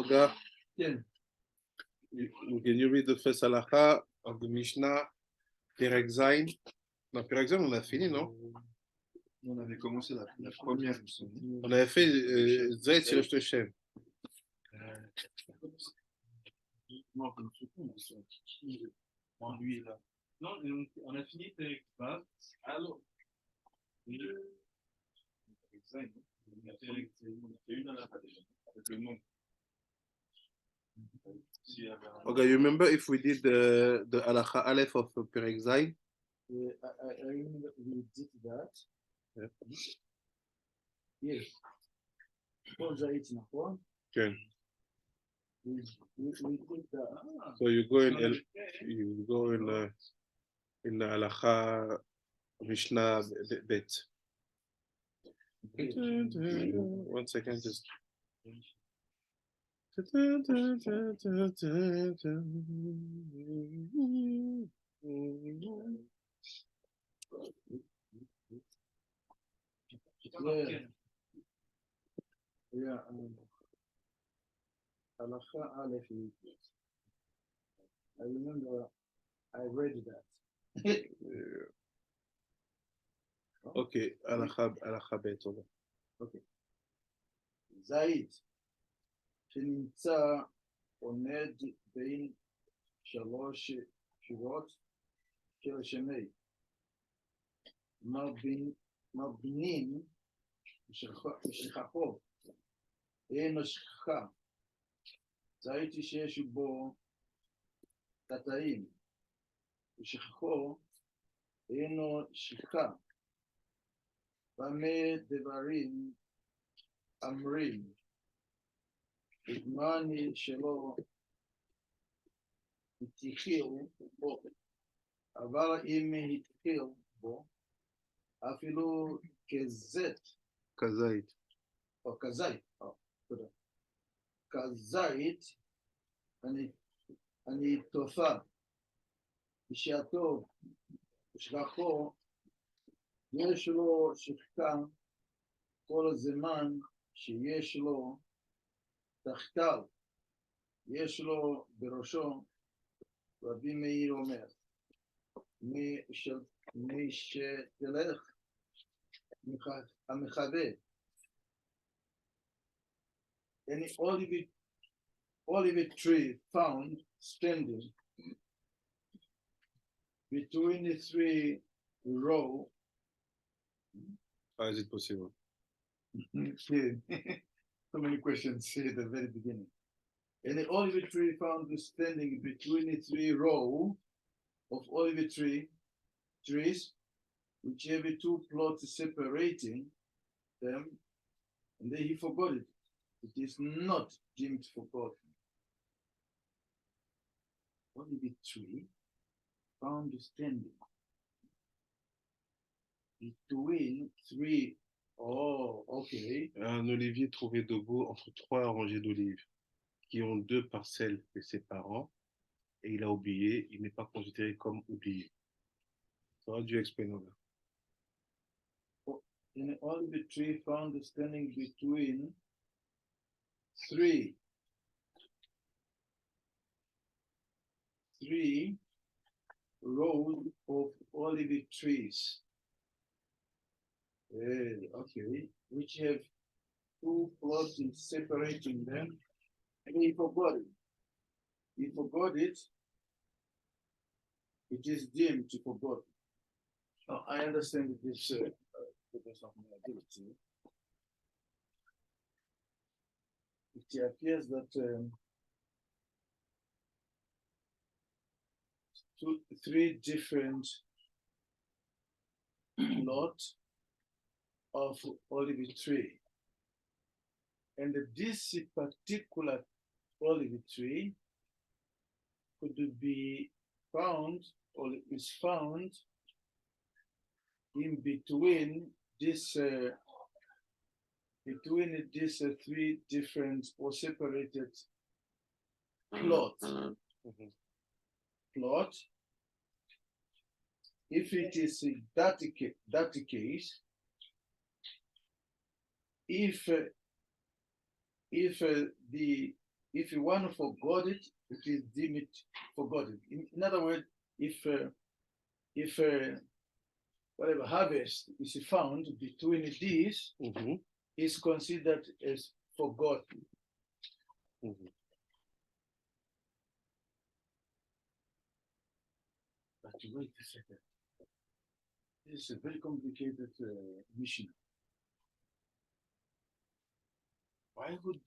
Olga, Yeah. can you read the first halakha of the Mishnah, Perek Zayin? Non, Perek Zayin, on a fini, non? On avait commencé la première. On avait fait Zayt sur le Shem. Non, en lui là. Non, on a fini Perek Vav. Alors, il y a une halakha déjà, avec le nom. Okay, you remember if we did the halakha Aleph of Perek Zayin? I remember we did that. Yeah. Yes. For Zayit Nachon. Okay. We did that. So you go in the halakha Mishnah Bet. One second, just. Yeah. Halakha Aleph. I remember I read that. Okay, halakha Bet. Okay. זית שנמצא עומד בין שלוש שורות של שמי מרבינים ושכחו אין שכחה זית שיש בו תתאים ושכחו אינו שכחה במה דברים אמרים בזמן שלא התחיל בו, אבל אם התחיל בו, אפילו כזית, או כזית, תודה. כזית, אני תופע, בשעתו, בשכחו, יש לו שכחה כל הזמן שיש לו תחתיו, יש לו בראשו, רבי מאיר אומר, מי שתלך המכבה. An olive tree found standing between the three rows. How is it possible? So many questions here at the very beginning. And the olive tree found standing between the three rows of olive trees, which have two plots separating them, and then he forgot it. It is not deemed forgotten. Olive tree found standing between three. Oh, okay. Un olivier trouvé debout entre trois rangées d'olives qui ont deux parcelles les séparant, et il a oublié, il n'est pas considéré comme oublié. So how do you explain all that? An olive tree found standing between three rows of olive trees. Okay, which have two plots separating them, and he forgot it. He forgot it. It is deemed to forgot. Oh, I understand this because of my ability. It appears that three different plots of olive tree, and this particular olive tree could be found or is found in between this three different or separated plots. Plot. If it is that case, if the if one forgot it, it is deemed forgotten. In other words, if whatever harvest is found between these, is considered as forgotten. But wait a second. This is a very complicated mission. Why would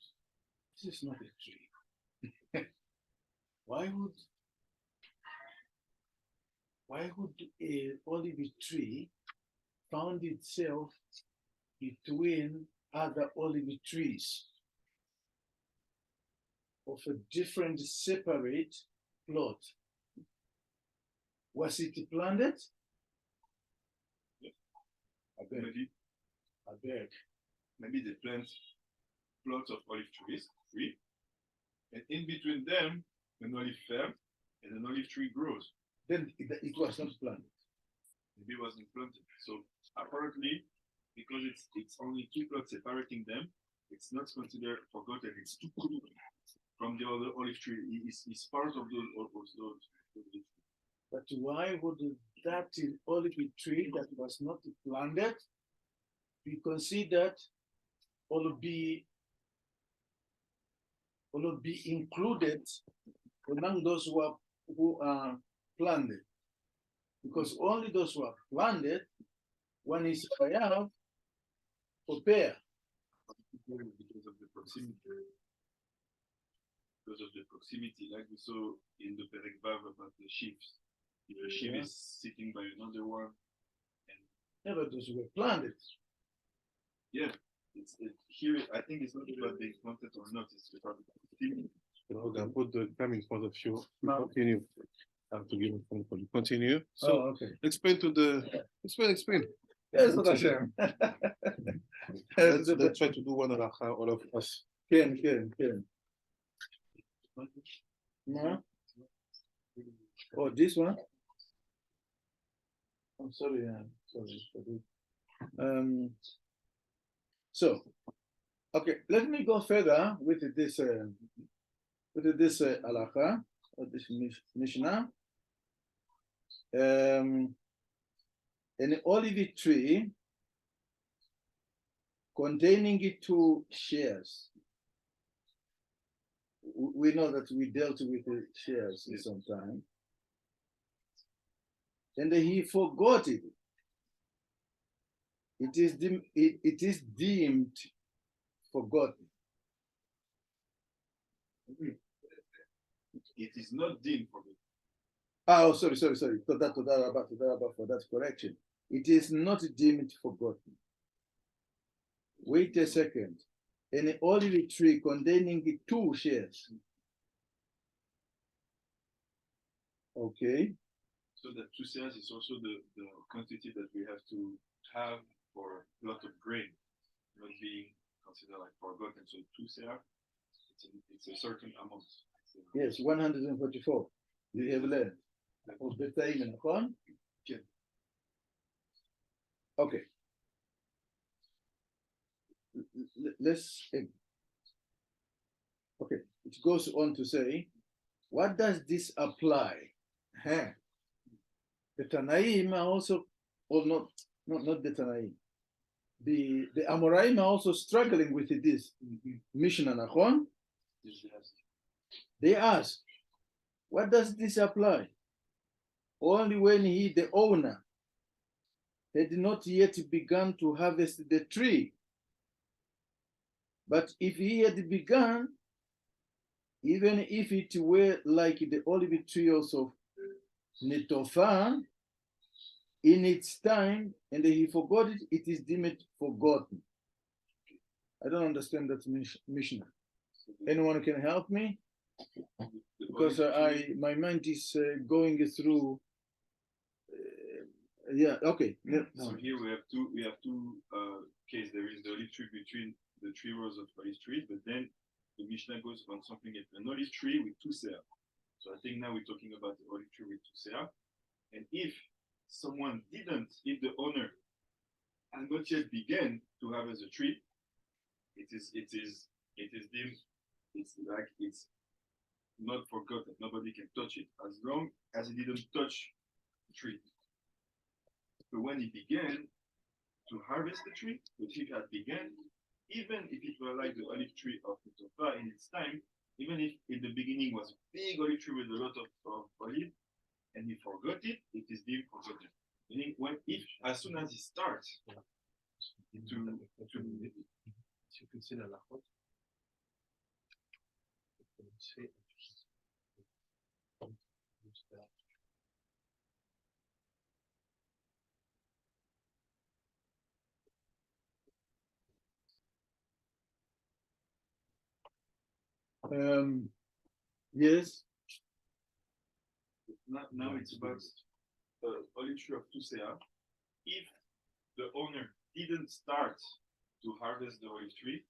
this is not a tree? Why would a olive tree found itself between other olive trees of a different separate plot? Was it planted? I beg. Maybe they plant plots of olive trees, three, and in between them, an olive farm and an olive tree grows. Then it was not planted. Maybe it wasn't planted. So apparently, because it's only two plots separating them, it's not considered forgotten. It's too cool from the other olive tree. It's part of those. But why would that olive tree that was not planted be considered or be included among those who are planted? Because only those who are planted, one is chayav for pear. Because of the proximity. Because of the proximity, like we saw in the Perek Vav about the sheaves. If a sheaf is sitting by another one, and never those who were planted. Yeah, here. I think it's not about being planted or not. It's about the proximity. Put the time in front of you. No. Continue. I have to give a phone call. Continue. So okay. Explain. Yes, what Hashem. Let's try to do one halacha, all of us. Ken. No? Oh, this one? I'm sorry, so, okay, let me go further with this halacha, or this Mishnah. An olive tree containing 2 shares. We know that we dealt with the shares in some time. And he forgot it. It is deemed forgotten. It is not deemed forgotten. Oh, sorry. Toda Rabba for that correction. It is not deemed forgotten. Wait a second. An olive tree containing 2 shares. Okay. So the 2 shares is also the quantity that we have to have for a lot of grain, not being considered like forgotten. So 2 shares, it's a certain amount. Yes, 144. You have learned. Okay. Let's. Okay. It goes on to say, what does this apply? The Tanaim are also, or not the Tanaim. The Amoraim are also struggling with this Mishnah, Nachon. They ask, what does this apply? Only when he, the owner, had not yet begun to harvest the tree. But if he had begun, even if it were like the olive tree of Netophah, in its time, and he forgot it, it is deemed forgotten. I don't understand that Mishnah. Anyone can help me? Because my mind is going through. Yeah. Okay. So here we have two cases. There is the olive tree between the 3 rows of olive trees, but then the Mishnah goes on something like an olive tree with 2 seah. So I think now we're talking about the olive tree with 2 seah. And if someone didn't, if the owner has not yet begun to harvest a tree, it is deemed it's like it's not forgotten. Nobody can touch it as long as it didn't touch the tree. But when he began to harvest the tree, but he had begun, even if it were like the olive tree of Nitofa in its time, even if in the beginning was a big olive tree with a lot of olive, and he forgot it, it is being forgotten. Meaning, when if as soon as he starts to Si vous connaissez la lachote, Yes. now it's about olive tree of Tusea. If the owner didn't start to harvest the olive tree,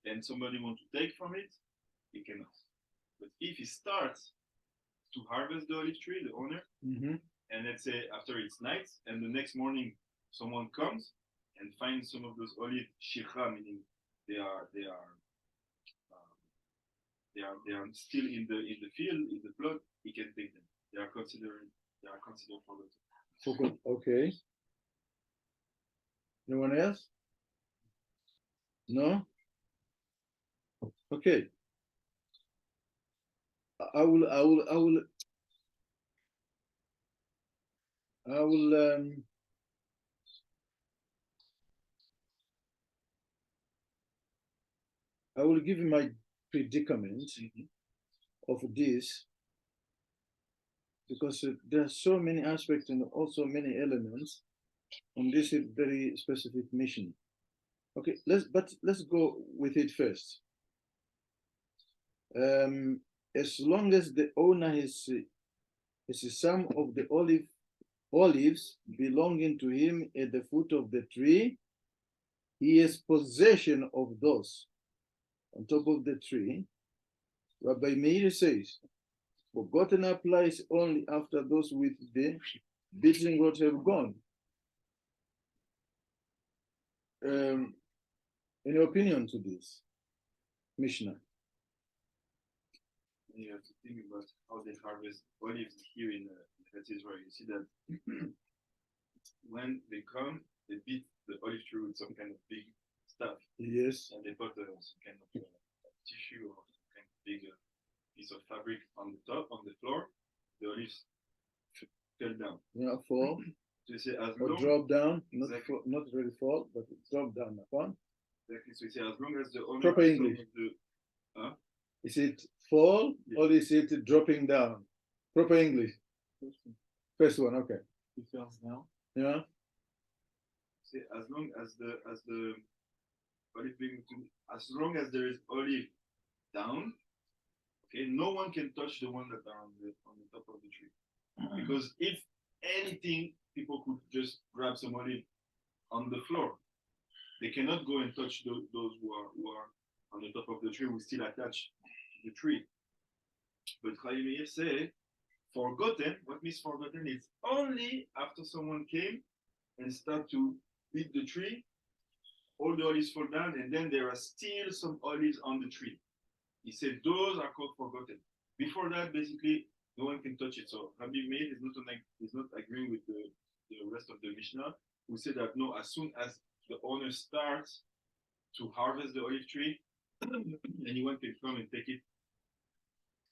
and somebody wants to take from it, he cannot. But if he starts to harvest the olive tree, the owner, and let's say after it's night, and the next morning someone comes and finds some of those olive shikha, meaning they are still in the field, in the plot, he can take them. They are considered forgotten. Forgot. Okay. Anyone else? No? Okay. I will give you my predicament of this, because there are so many aspects and also many elements on this very specific mission. Okay, let's go with it first. As long as the owner has some of the olives belonging to him at the foot of the tree, he has possession of those on top of the tree. Rabbi Meir says, forgotten applies only after those with the beating rod have gone. Any opinion to this, Mishnah? You have to think about how they harvest olives here in Israel. You see that when they come, they beat the olive tree with some kind of big stuff. Yes. And they put some kind of tissue or some kind of big piece of fabric on the top, on the floor. The olives fell down. Yeah, fall. So you say as or long, drop down, exactly. not really fall, but drop down upon. Exactly. So you say as long as the owner Proper English. Is it fall or is it dropping down? Proper English. First one, okay. It falls down. Yeah. See, as long as the olive being as long as there is olive down, okay, no one can touch the one that are on the top of the tree. Because if anything, people could just grab some olive on the floor. They cannot go and touch those who are on the top of the tree, who still attached to the tree. But Chaim Meir say, forgotten, what means forgotten is only after someone came and start to beat the tree, all the olives fall down, and then there are still some olives on the tree. He said those are called forgotten. Before that, basically, no one can touch it. So Rabbi Meir is not agreeing with the rest of the Mishnah, who said that no, as soon as the owner starts to harvest the olive tree, anyone can come and take it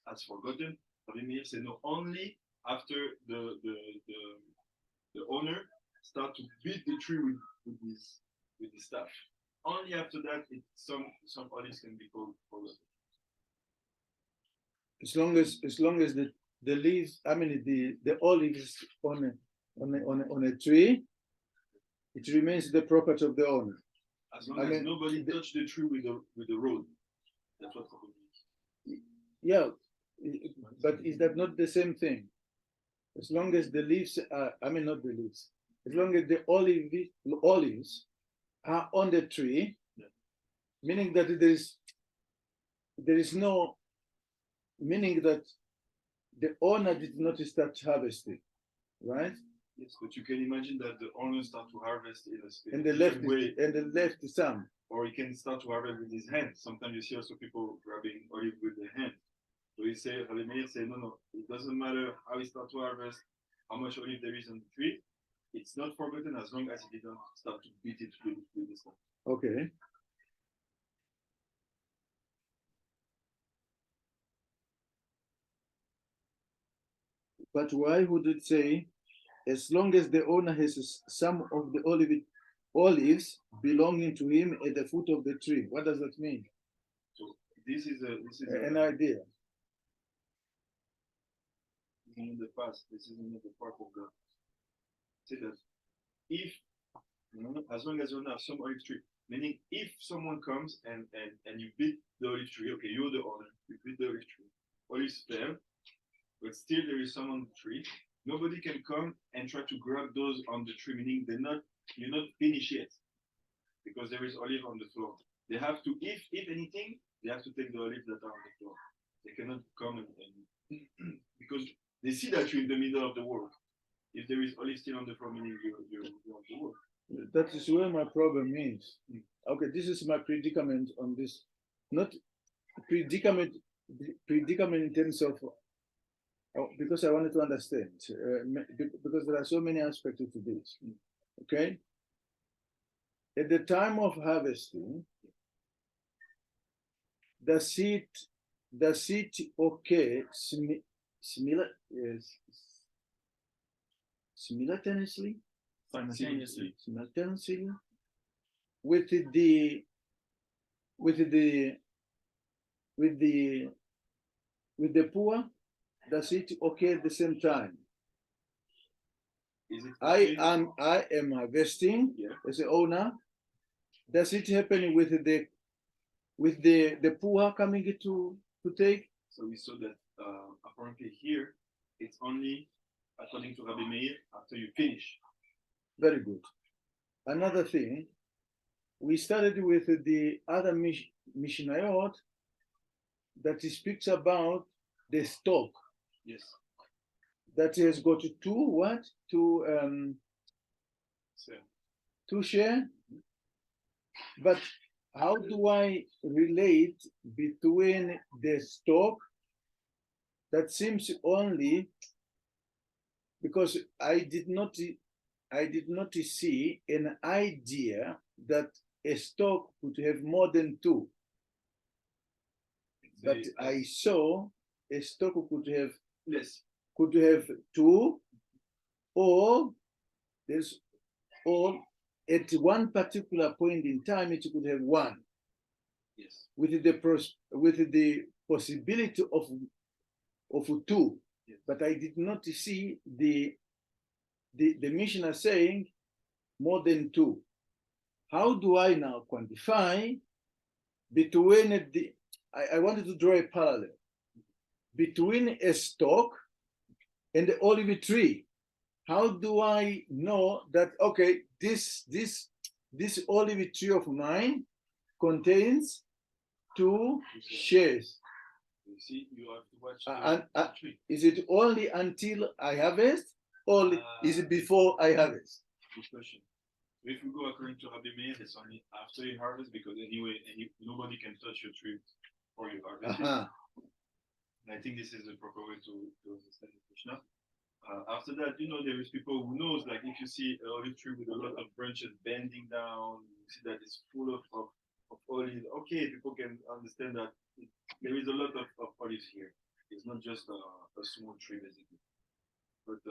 as forgotten. Rabbi Meir said no, only after the owner start to beat the tree with his staff. Only after that, some olives can be called forgotten. As long as the leaves, I mean the olives on a tree, it remains the property of the owner. As long as nobody touched the tree with the rod. That's what forgotten means. Yeah, but is that not the same thing? As long as the leaves are, not the leaves, as long as the olives are on the tree, yeah. Meaning that there is no, meaning that the owner did not start harvesting, right? Yes, but you can imagine that the owner start to harvest in a and they left way. And they left some. or he can start to harvest with his hand. Sometimes you see also people grabbing olive with their hand. So he say, Rabbi Meir say, no, it doesn't matter how he start to harvest, how much olive there is on the tree. It's not forgotten as long as he didn't start to beat it with his hand. Okay. But why would it say, as long as the owner has some of the olives belonging to him at the foot of the tree? What does that mean? So this is An idea. In the past. This is another part of the. Say that if as long as you have some olive tree, meaning if someone comes and you beat the olive tree, okay, you're the owner, you beat the olive tree, olives fell, but still there is some on the tree. Nobody can come and try to grab those on the tree, meaning you're not finished yet, because there is olive on the floor. They have to, if anything, they have to take the olives that are on the floor. They cannot come and because they see that you're in the middle of the work. If there is olive still on the floor, meaning you're on the work. That is where my problem is. Okay, this is my predicament on this. Not predicament in terms of, because I wanted to understand, because there are so many aspects to this. Okay? At the time of harvesting, the seed okay, simultaneously with the poor, does it okay at the same time? Is it I am harvesting as an owner. Does it happen with the poor coming to take? So we saw that apparently here it's only according to Rabbi Meir after you finish. Very good. Another thing, we started with the other Mishnayot that speaks about the stock. Yes. That has got to share. But how do I relate between the stock that seems only, because I did not see an idea that a stock could have more than two. But I saw a stock could have two, or at one particular point in time it could have one. Yes. With the possibility of two. Yes. But I did not see the Mishnah saying more than two. How do I now quantify between I wanted to draw a parallel between a stock and the olive tree. How do I know that, okay, this olive tree of mine contains two shares? You see, you have to watch the tree. Is it only until I harvest, or is it before I harvest? Good question. If we go according to Rabbi Meir, it's only after you harvest, because anyway, nobody can touch your tree before you harvest it. And I think this is the proper way to understand the Mishnah. After that, there is people who knows, like if you see an olive tree with a lot of branches bending down, you see that it's full of olives. Okay, people can understand that there is a lot of olives here. It's not just a small tree, basically. But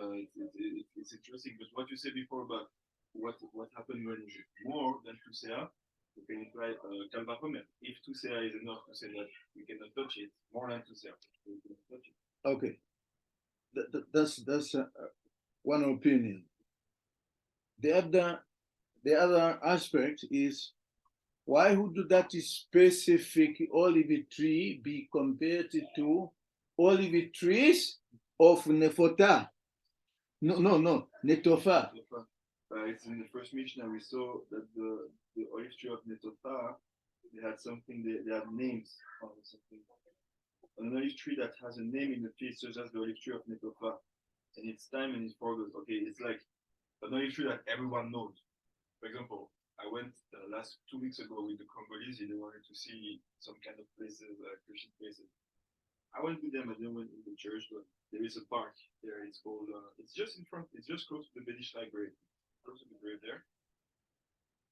it's interesting. But what you said before about what happened when more than 2 seah, you can imply Kal Vachomer. If 2 seah is enough to say that we cannot touch it, more than 2 seah, we cannot touch it. Okay. That's one opinion. The other aspect is, why would that specific olive tree be compared to olive trees of Nefota? No, Netofa. It's in the first Mishnah we saw that the olive tree of Netofa, they had something, they had names on something. An olive tree that has a name in the field, such as the olive tree of Netofa, and it's time and it's forgot. Okay, it's like an olive tree that everyone knows. For example, I went last 2 weeks ago with the Congolese. They wanted to see some kind of places, Christian places. I went with them. I didn't went in the church, but there is a park there. It's called. It's just in front. It's just close to the Bedishai grave. Close to the grave there.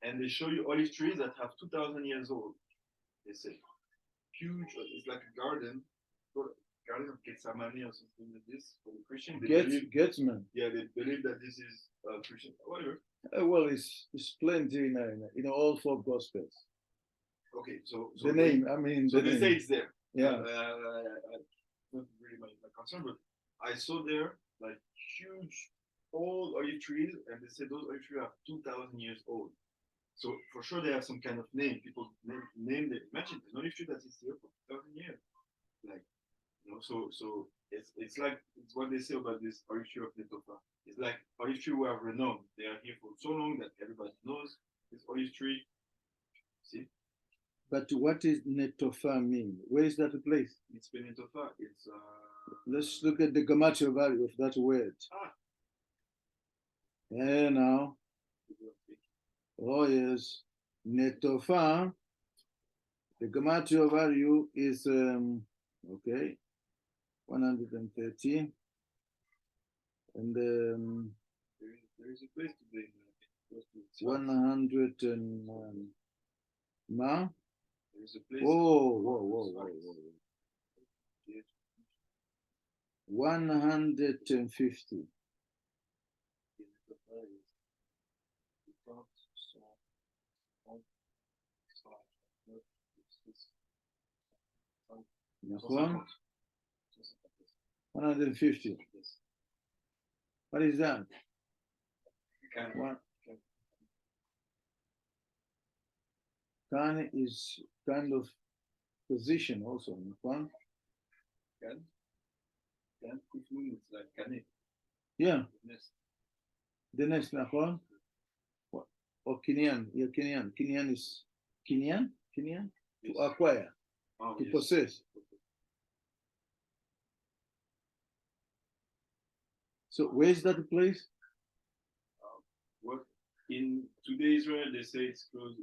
And they show you olive trees that have 2,000 years old. They say huge. It's like a garden. Garden of Getsemani or something like this for the Christian. Getzman. Yeah, they believe that this is Christian. Whatever. Well, it's plenty in all four gospels. Okay, so the name. I mean, so the they name. say it's there. Yeah. Not really my concern, but I saw there like huge old olive trees, and they say those olive trees are 2,000 years old. So for sure they have some kind of name. People name them. Imagine an olive tree that is here for 2,000 years. Like, you know, so it's like it's what they say about this olive tree of Netofa. It's like olive tree who have renowned. They are here for so long that everybody knows this olive tree. See? But what does Netofa mean? Where is that place? It's Netofa. It's Let's look at the gematria value of that word. Yeah, now. Oh yes, Netofa. The gematria value is okay, 113, and there is a place today. 100 and ma. There is a place. Whoa. 150. נכון? 150. What is that? Kan is kind of position also, נכון? Kan kufnun is like kane. Yeah. The next, נכון? Or Kinyan. Yeah, Kinyan. Kinyan is Kinyan? Kinyan? To acquire, to possess. So where is that place? What in today Israel they say it's close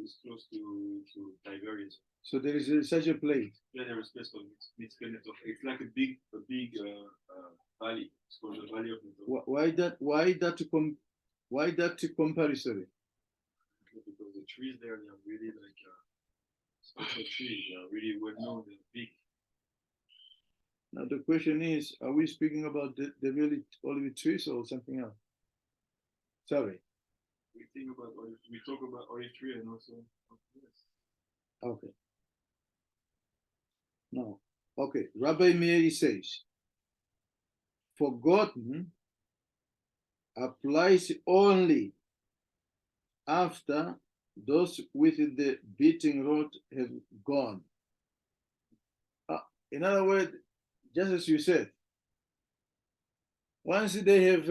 to Tiberias. So there is such a place. Yeah, there is a place called Mitzpe Netofa. It's like a big valley. It's called the Valley of Netofa. Why that comparison? Because the trees there they are really like special trees. They are really well known. They're big. Now the question is, are we speaking about the really olive trees or something else? Sorry. We talk about olive tree and also Okay. No. Okay. Rabbi Meir says, forgotten applies only after those with the beating rod have gone. In other words, just as you said, once they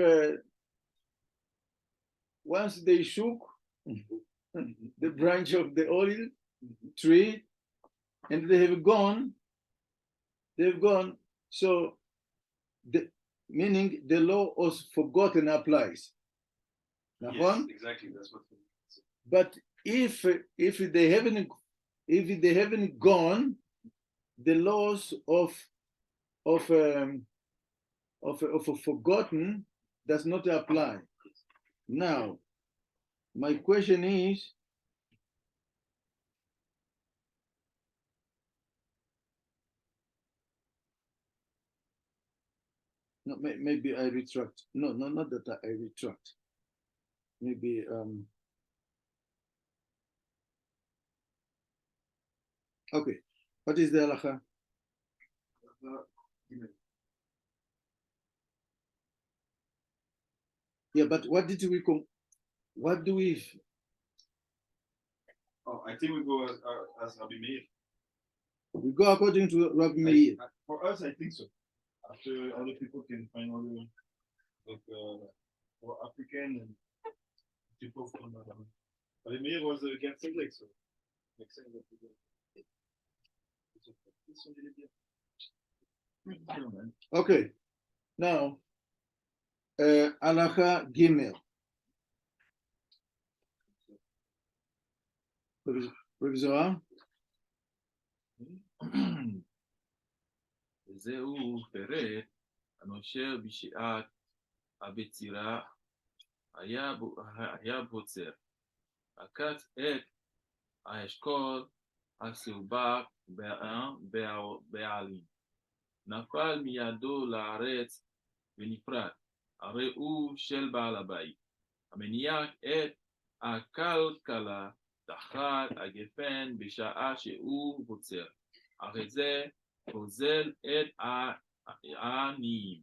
shook the branch of the olive tree and they have gone, so meaning the law was forgotten applies. yes, exactly. That's what. But if they haven't gone, the laws of forgotten does not apply. Now, my question is, no, maybe I retract. No, not that I retract. Maybe okay. What is the halacha? Yeah, but what do we? Oh, I think we go as Rabbi Meir. We go according to Rabbi Meir. For us, I think so. After other people can find other, like more African and people from Rabbi Meir was against Salt so makes sense that we go. Okay, now halacha Gimel. Rabbi Zohar? זהו פרט הנושר בשעת הבצירה היה בוצר. עקץ את האשכול הסובב בעלים. נפל מידו לארץ ונפרד. הרי הוא של בעל הבית. המניח את הכלכלה תחת הגפן בשעה שהוא בוצר. הרי זה פוזל את העניים.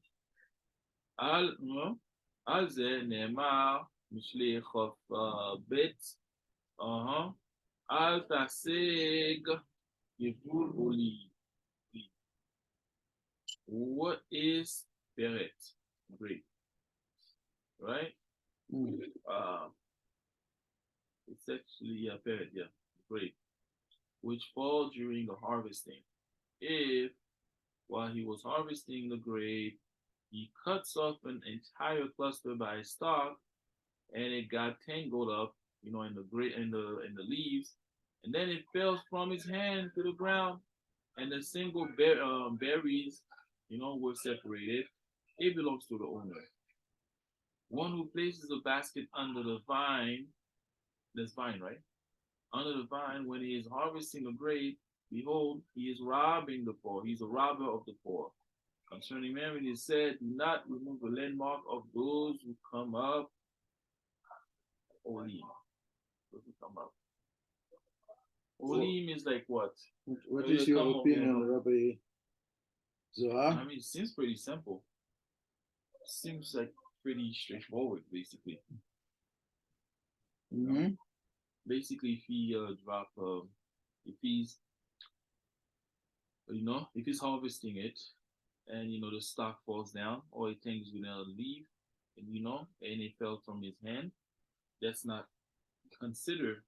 על זה נאמר משלי חוף בית, אל תשיג יבול עולי. What is peret? Great. Right? It's actually a peret, yeah. Great. Which fall during the harvesting. If, while he was harvesting the grape, he cuts off an entire cluster by a stalk, and it got tangled up, in the leaves, and then it fell from his hand to the ground, and the single berries, were separated. It belongs to the owner. One who places a basket under the vine, that's vine, right? Under the vine when he is harvesting the grape, behold, he is robbing the poor. He's a robber of the poor. Concerning Mary, it is said, do not remove the landmark of those who come up. Olim. Those who come up. Olim is like what? What is your opinion, Rabbi Zohar? I mean, it seems pretty simple. Seems like pretty straightforward, basically. Mm-hmm. Basically, if he if he's harvesting it, and the stalk falls down, or he thinks leaf, and and it fell from his hand, that's not considered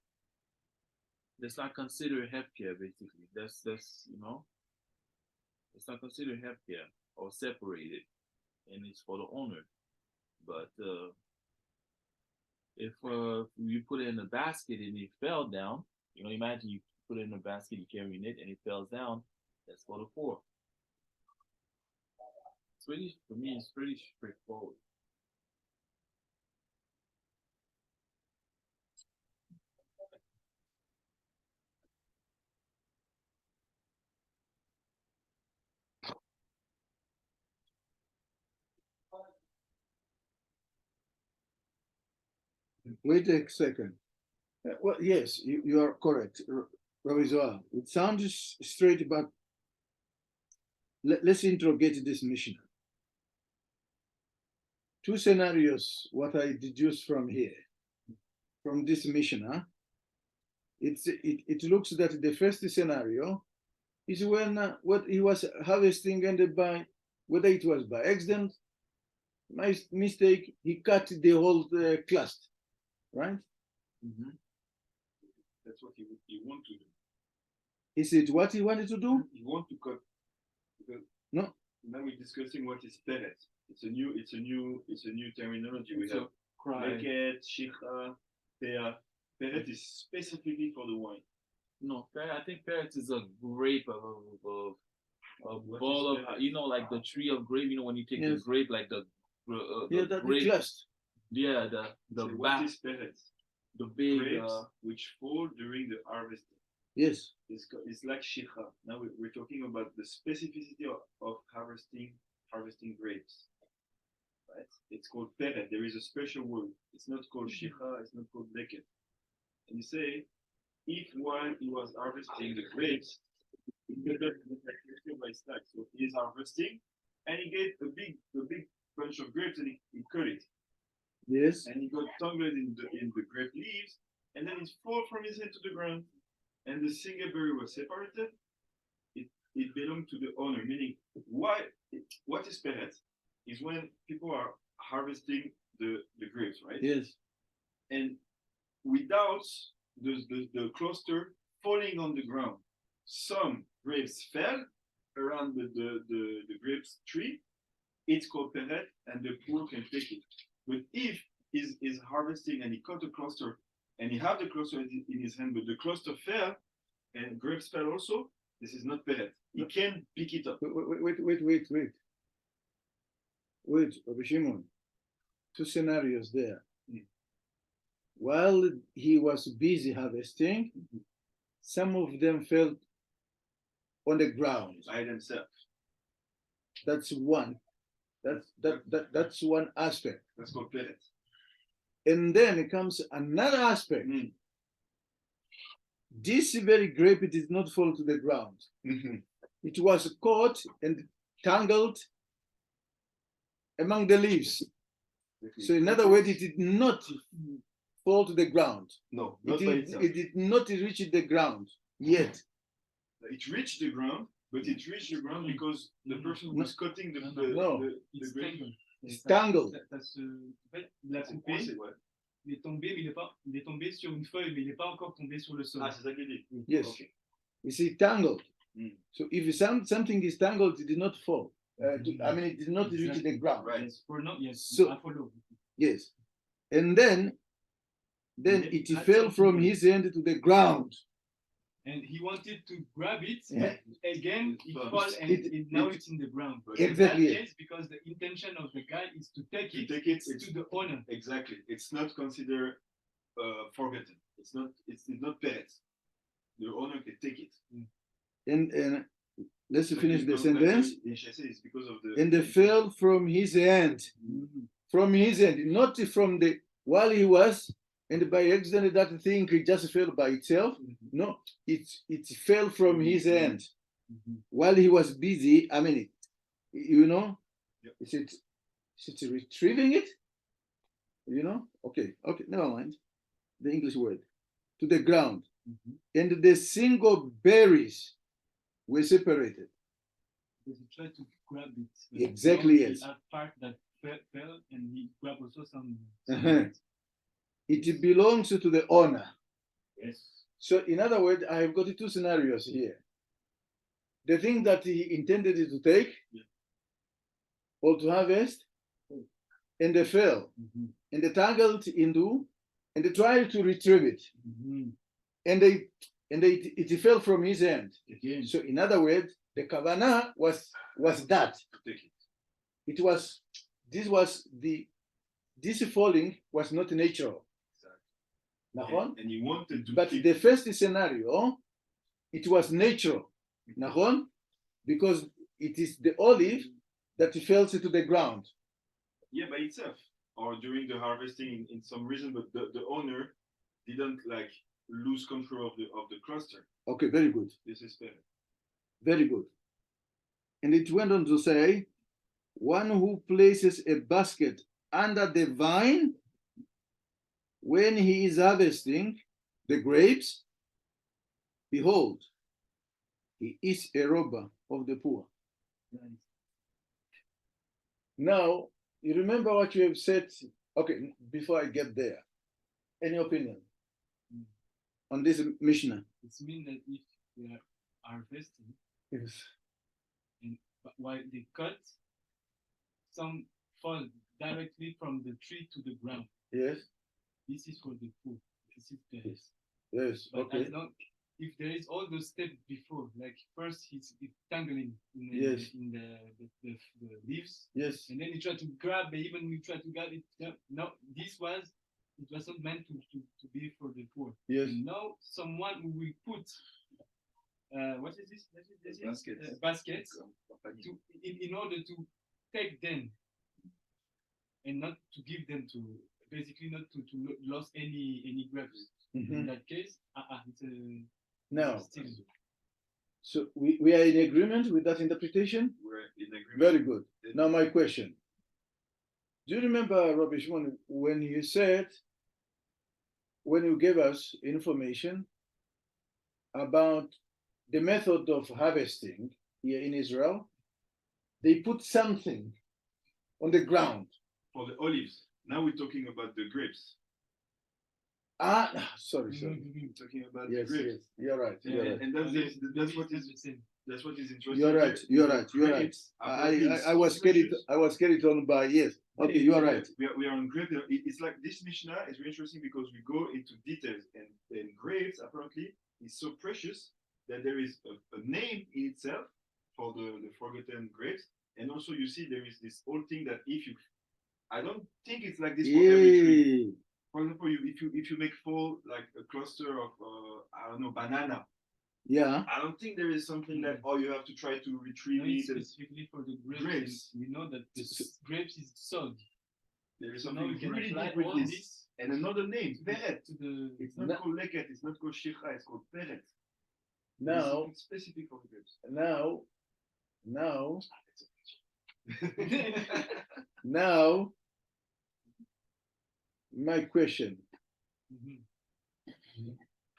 hefker, basically. That's it's not considered hefker or separated, and it's for the owner. But if you put it in a basket and it fell down, imagine you put it in a basket, you're carrying it, and it falls down, that's for the poor. For me, it's pretty straightforward. Wait a second. Well, yes, you are correct, Rabbi Zohar. It sounds straight, but let's interrogate this Mishnah. Two scenarios, what I deduce from here, from this Mishnah. It looks that the first scenario is when what he was harvesting, and by whether it was by accident, my mistake, he cut the whole cluster, right? Mm-hmm. That's what he want to do. Is it what he wanted to do? He want to cut. Because no. Now we're discussing what is peret. It's a new terminology. We have leket, shicha, peah. Peret is specifically for the wine. No, I think peret is a grape of a ball of, like the tree of grape. When you take the grape, like the grape. Yeah, the so back. What is peret? The big grapes which fall during the harvesting. Yes. It's like shicha. Now we're talking about the specificity of harvesting grapes. Right? It's called peret. There is a special word. It's not called shicha. It's not called leket. And you say, if while he was harvesting the grapes, he cut up by stack. So he is harvesting, and he get a big bunch of grapes, and he cut it. Yes. And he got tangled in the grape leaves, and then it fall from his head to the ground. And the single berry was separated. It belonged to the owner. Meaning, what is peret? Is when people are harvesting the grapes, right? Yes. And without the cluster falling on the ground, some grapes fell around the grapes tree. It's called peret, and the poor can take it. But if is harvesting and he cut a cluster and he had the cluster in his hand, but the cluster fell and grapes fell also. This is not peret. He can pick it up. Wait, Rabbi Shimon. Two scenarios there. While he was busy harvesting, some of them fell on the ground. By themselves. That's one. That's one aspect. That's called peret. And then it comes another aspect. Mm. This very grape did not fall to the ground. It was caught and tangled among the leaves. So in other words, it did not fall to the ground. No, It not by did, itself. it did not reach the ground yet. It reached the ground, but it reached the ground because the person who was cutting the No. the grape. It's tangled. En fait, il l'a C'est coupé, coincé, ouais. il est tombé, mais il est tombé sur une feuille, mais il n'est pas encore tombé sur le sol. Ah, c'est ça qu'il dit. Yes. Ok. You see, tangled. Mm. So if something is tangled, it did not fall. I mean, it did not reach the ground. Right. Yes, for now, yes, So- I follow. Yes. And then it fell from his hand to the ground. And he wanted to grab it, Yeah. again, it But fell, and now it's in the ground. But Exactly. In that case, because the intention of the guy is to take To it take it, to the owner. exactly. It's not considered forgotten. It's not peret. The owner can take it. And let's finish the Because sentence. In Chassé, it's because of the. And they fell from his hand. From his hand, not from the while he was, and by accident that thing just fell by itself. No, it fell from his hand while he was busy. I mean, you know, Yep. is it retrieving it? You know, okay, never mind. The English word to the ground, and the single berries were separated. Because he tried to grab it. but Exactly, now yes. He had part that fell, and he grabbed also some. Uh-huh. It belongs to the owner. Yes. So, in other words, I have got two scenarios here. The thing that he intended to take Yeah. or to harvest, and they fell, and they tangled into, and they tried to retrieve it, and it fell from his hand. Again. So, in other words, the kavanah was that. To take it. It was this falling was not natural. Nahon? And he wanted to But keep the first scenario, it was natural, Nahon? Because it is the olive that fell to the ground. Yeah, by itself, or during the harvesting in some reason, but the owner didn't like lose control of the cluster. Okay, very good, This is better. very good. And it went on to say, one who places a basket under the vine when he is harvesting the grapes, behold, he is a robber of the poor. Now, you remember what you have said. Okay, before I get there, any opinion on this Mishnah? It means that if they are harvesting, Yes. but while they cut, some fall directly from the tree to the ground. Yes. This is for the poor. This is the Yes. But Okay. as long if there is all those steps before, like first he's tangling in the, Yes. in the leaves, Yes. and then you try to grab, even you try to grab it. No, it was not meant to be for the poor. Yes. And now someone who will put what is this? Baskets. Baskets to in order to take them and not to give them to basically not to lose any grapes. Mhm. In that case, it's a Now, still. so we are in agreement with that interpretation? We're in agreement. Very good. Now, my question. Do you remember, Rabbi Shimon, when you gave us information about the method of harvesting here in Israel? They put something on the ground. For the olives. Now we're talking about the grapes. Sorry. We're talking about Yes, the grapes. yes, you're right. You're right. And that's what is the same. That's what is interesting. You're right. here. You're right. You're right. Grapes apparently I so was carried. precious. I was carried on by yes. Okay, you are right. We are on grape. It's like this Mishnah is very interesting because we go into details, and grapes apparently is so precious that there is a name in itself for the forgotten grapes, and also you see there is this whole thing that if you, I don't think it's like this for every tree. Yeah. For example, if you make fall like a cluster of I don't know, banana, Yeah. I don't think there is something that you have to try to retrieve No, it's it. And specifically for the grapes. Grapes. And we know that the grapes is sold. there is So now something we can really apply deep with all this. this And another name, peret. to the. It's not called leket. It's not called shikha. It's called peret. There is Now, something specific for the grapes. now, my question. Mhm.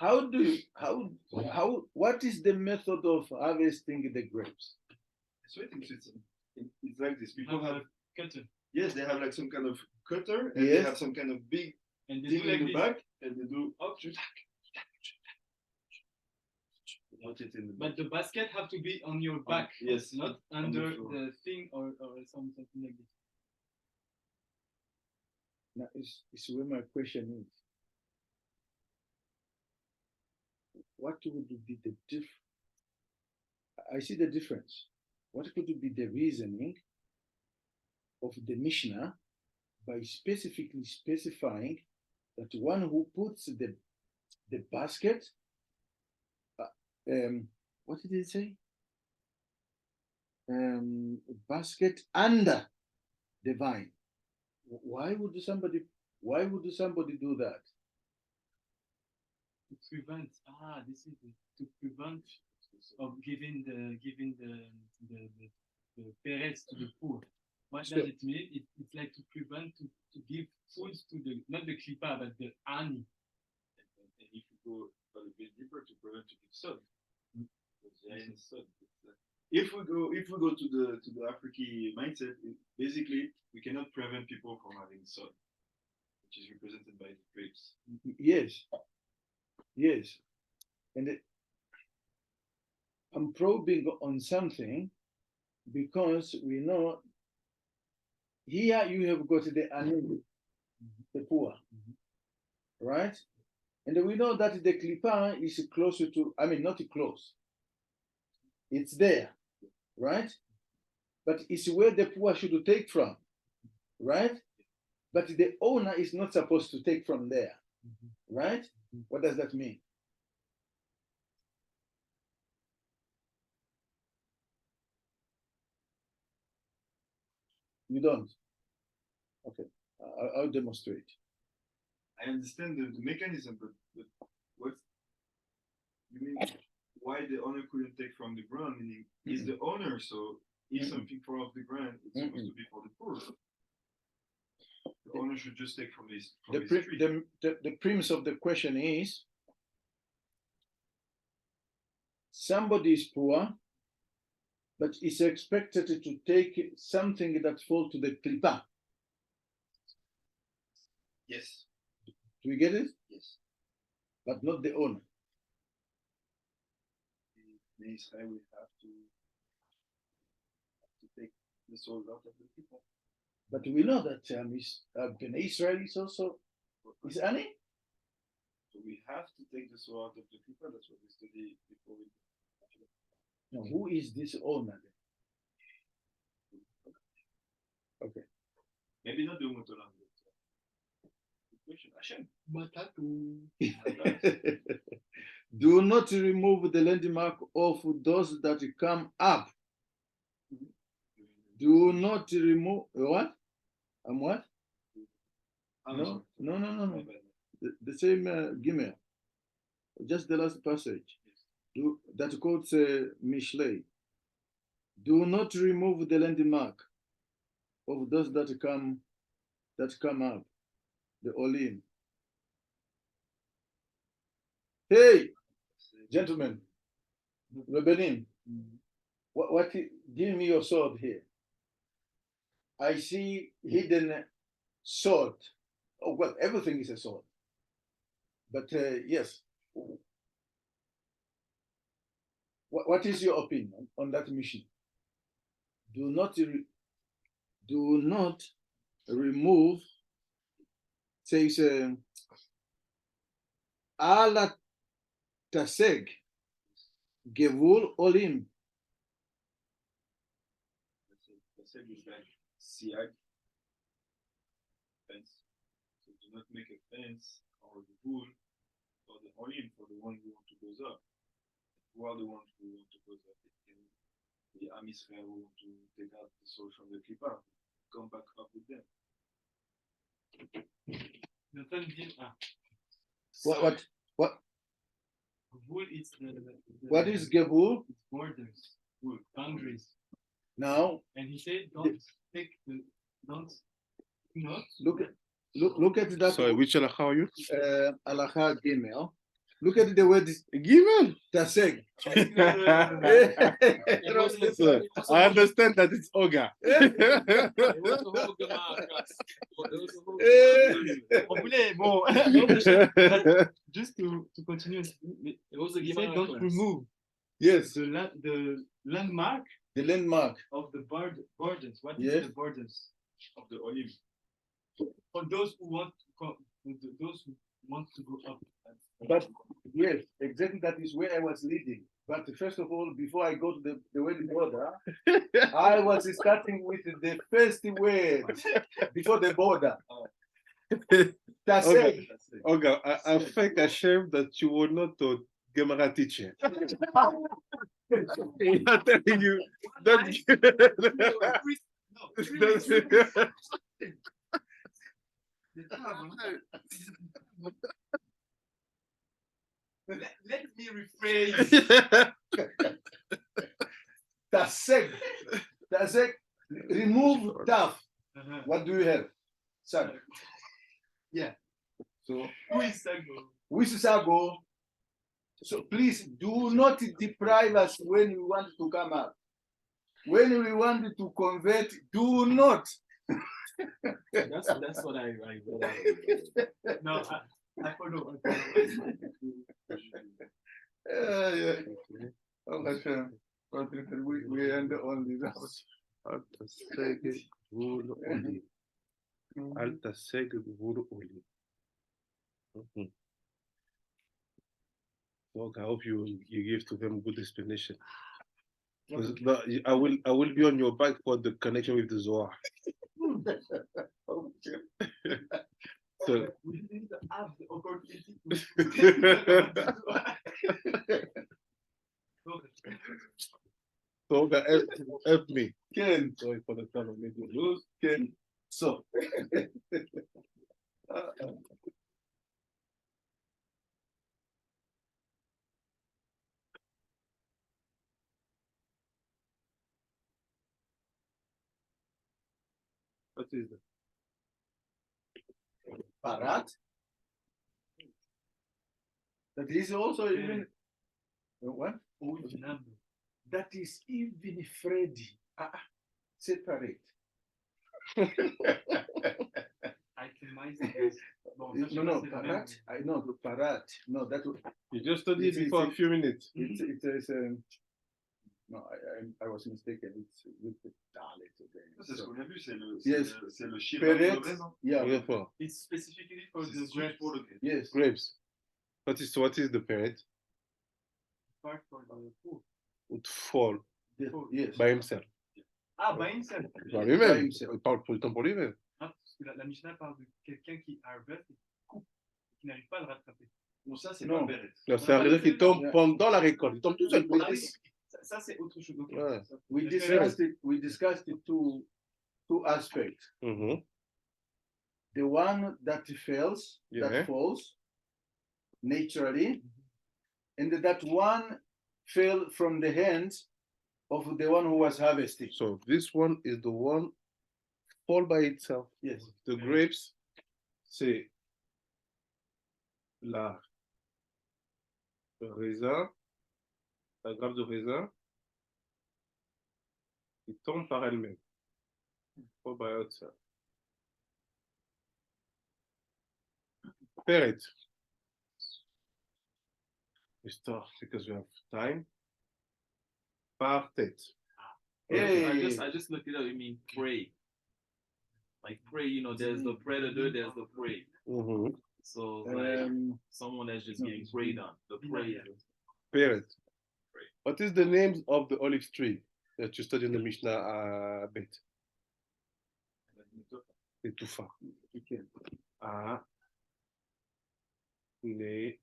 What is the method of harvesting the grapes? So I think it's like this. People Have have, a cutter. yes, they have like some kind of cutter and Yes. they have some kind of big And they thing do like in the this. back and they do Put it in the But the basket have to be on your back. yes, Not on under the floor. the thing or something like this. Now, is where my question is. What would be the I see the difference. What could be the reasoning of the Mishnah by specifically specifying that one who puts the basket, what did it say? Basket under the vine. Why would somebody do that? To prevent this is it. To prevent of giving the parents to the poor. What Sure. does it mean? It's like to prevent to give food to the not the klipa but the ani. And if you go a bit deeper to prevent to give sun, because there is sun. If we go to the African mindset, basically we cannot prevent people from having sun, which is represented by the grapes. Yes, and I'm probing on something because we know here you have got the ani, the poor, right? And we know that the klipa is closer to, I mean, not close. It's there, right? But it's where the poor should take from, right? But the owner is not supposed to take from there, right? What does that mean? You don't? Okay, I'll demonstrate. I understand the mechanism, but what you mean? Why the owner couldn't take from the ground? Meaning, he's the owner, so if something falls off the ground, it's supposed to be for the poor. The owner should just take from his tree. The premise of the question is somebody is poor, but is expected to take something that falls to the klipa. Yes. Do we get it? Yes. But not the owner. The Israel will have to take the soul out of the people. But we know that Bnei Israel is also is ani. So we have to take the soul out of the people. That's what we study before we. Now, who is this owner then? Okay. Maybe not the Umutolam. Good question. Hashem. Do not remove the landmark of those that come up. Do not remove what? What? No. The same Gimel. Just the last passage. That quotes Mishlei. Do not remove the landmark of those that come up. The Olim. Hey, gentlemen, Rabbanim, give me your sword here. I see hidden sword. Oh, well, everything is a sword. But yes. what is your opinion on that mission? Do not remove, says Ala Taseg Gevul Olim. The same is like siag fence. So do not make a fence or the bull for the olim for the one who want to go up. Who are the ones who want to go up? The Am Israel who want to take out the soul from the Klippa. Come back up with them. Nathan dit, ah, What Gvul is what is Gevul? borders, boundaries. Now And he said, don't not look at that. Sorry, which halacha are you? Alacha Gimel. Look at the word Given. Taseg. So, I understand that it's Oga. It was the whole Gemara class. It was the whole On voulait, bon, just to continue, It was a he said Gemara don't class. remove Yes, the landmark the landmark. of the borders. What is Yes. the borders? Of the olim. For those who want to come, those who want to go up. But yes, exactly that is where I was leading. But first of all, before I go to the wedding border, I was starting with the first word before the border. Taseg. Okay. Oga, I think ashamed that you were not a Gemara teacher. I'm telling you that. Let me rephrase. Taseg. Taseg. Remove taf. What do you have? Sag. Yeah. So Who is Sago? which is our goal? So please do not deprive us when we want to come up. When we want to convert, do not. That's what I No, I follow. Yeah. Oh, Hashem. We end only now. Al taseg gvul olim. Al taseg gvul olim. Mhm. Look, I hope you give to them good explanation. 'Cause I will be on your back for the connection with the Zohar. So We didn't have the opportunity so Oga, help me. Ken, Sorry for the time I made you lose. Ken. So. What is that? Parat. That is also even what? Which number? That is even Freddy. Separate. Itemize this. Bon, ça, je No, sais no, pas, c'est la Parat. même. I know the Parat. No, that You just studied It's- it for a it's- few minutes. it's no, I was mistaken. It's with the Dalet again. C'est ce qu'on a vu, c'est le, Yes. c'est le chiffre Peret. de raison. Yeah. Yeah, for It's specifically for C'est the juste grapes pour le Yes. grapes. What is the parent? part for the food. Would fall Yes. by himself. Ah, by himself. Par lui-même. himself. Il parle tout le temps pour lui-même. Ah, parce que la Mishnah parle de quelqu'un qui harvest et qui coupe, qui n'arrive pas à le rattraper. Bon, ça, c'est Non. pas Beret. Là, ça veut dire qu'il tombe Yeah. pendant la récolte. Il tombe tout seul. Ah oui, ça, c'est autre chose. Ok. Ouais. Ça- We je discussed it. We discussed it two aspects. Mhm. The one that fails, Yeah. that falls naturally, and that one fell from the hands of the one who was harvesting. So this one is the one fall by itself. Yes. The grapes, c'est le raisin, la grappe de raisin, qui tombe par elle-même. Fall by itself. Peret. We start because we have time. par tête. Hey. I just looked it up. It means prey. Like prey, you know, there's the predator, there's the prey. Mhm. So like someone that's just getting preyed on. The prey. Peret. What is the name of the olive tree that you study in the Mishnah Bet? Etufa. Ah, ne,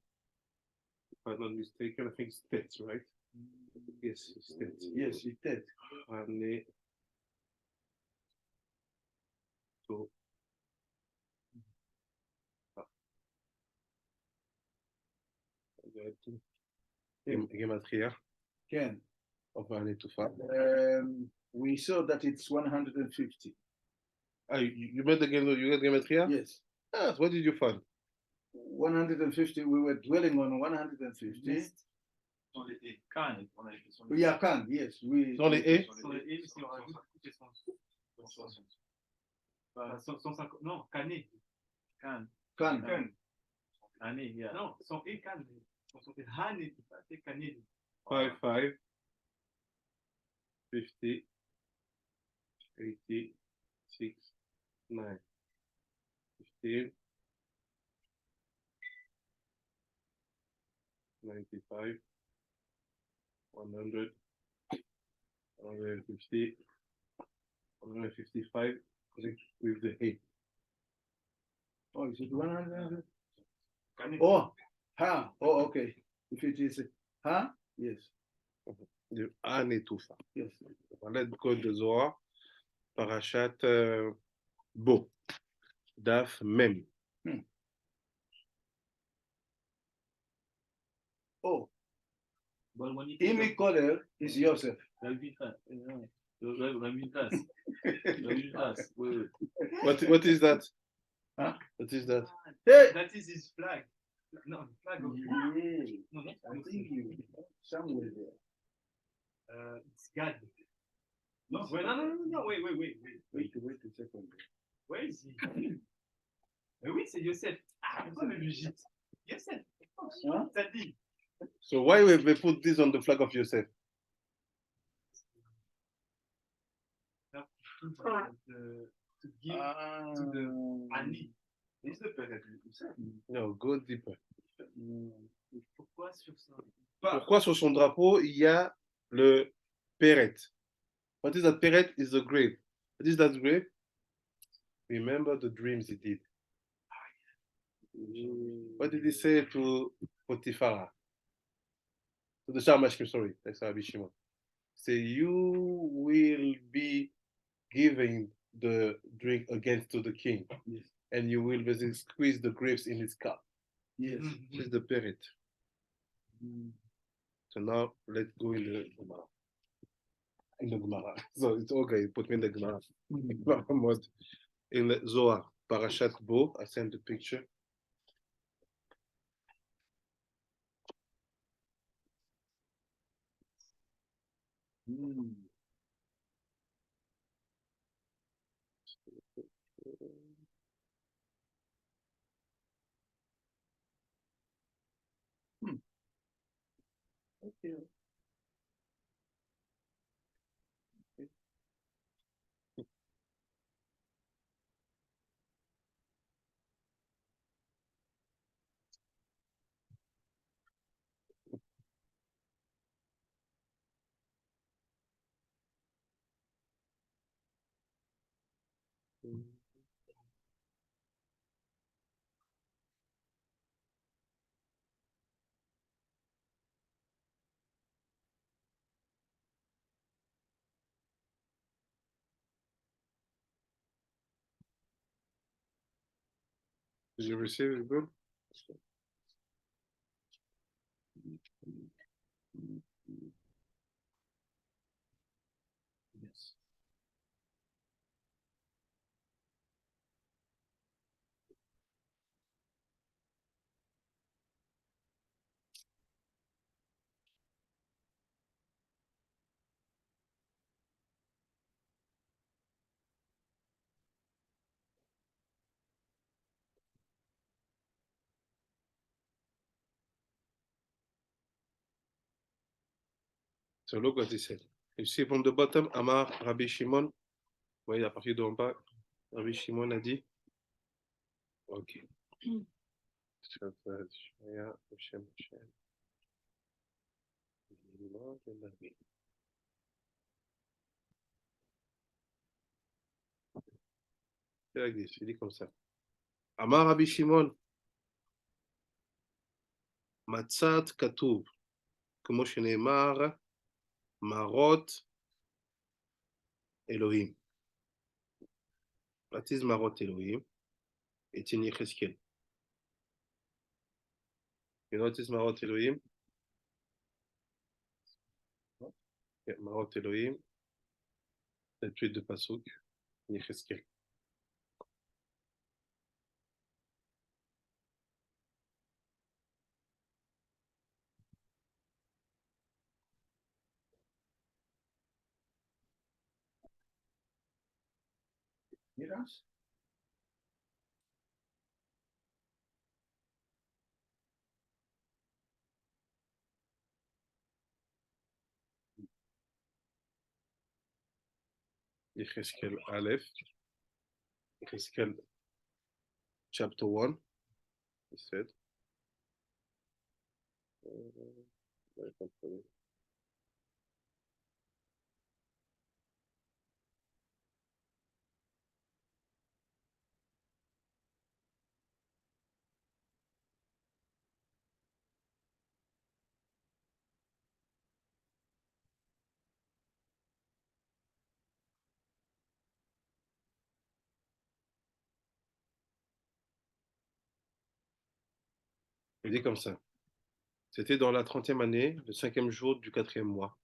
if I'm not mistaken, I think it's Tet, right? Yes, it's Tet. Yes, he did. Ne, to, Gematria Ken. of Etufa. We saw that it's 150. Ah, you made the game, you got Gematria? Yes. Ah, so what did you find? 150. We were dwelling on 150. Can. Yeah, can. Yes. We. Dans les haies? Sur les haies, si on rajoute les 150. Non, cané. Can. Can. Cané, yeah. Non, son et can. Son et hané, c'est cané. 5, 50, 80, 6, 9, 15, 95, 100, 150, 155, with the 8. Oh, is it 100? Cané. Oh, ha. Oh, okay. If it is ha, yes. De Anetufa. Yes. Let's go de Zohar, Parashat Bo, Daf Mem. Oh, But when you Imi Koler is Yosef. What is that? Huh? What is that? Hey! That is his flag. No, the flag of Yeah. no, not I think you somewhere there. it's God. No, wait, no, wait. Wait a second. Where is he? Mais oui, c'est Yosef. Ah, pourquoi le gîte? Yosef. Hein? Ça dit. So why we put this on the flag of Yosef? To give to the Ani. Is the parent Yosef? No, go deeper. Pourquoi sur ça? Pourquoi sur son drapeau il y a le Peret? What is that Peret? Is the grave. What is that grave? Remember the dreams he did. What did he say to Potiphar? To the Shamashkim, sorry. That's Rabbi Shimon. Say, you will be giving the drink against to the king. Yes. And you will basically squeeze the grapes in his cup. Yes. This is the Peret. So now let's go in the Gemara. In the Gemara. So it's okay, put me in the Gemara. In the Zohar, Parashat Bo, I sent the picture. Okay. Did you receive it good? Yes. So look what he said. You see from the bottom, Amar Rabbi Shimon. Vous voyez, à partir d'en bas, Rabbi Shimon a dit. Ok. C'est like this, il dit comme ça. Amar Rabbi Shimon. Matzat katuv. כמו שנאמר, מראות אלוהים. What is מראות אלוהים? It's in יחזקאל. You know what is מראות אלוהים? Yeah, מראות אלוהים. C'est le tweet de Pasuk, יחזקאל. Yes. יחזקאל א', יחזקאל chapter 1, he said. Il dit comme ça. C'était dans la 30e année, le 5e jour du 4e mois,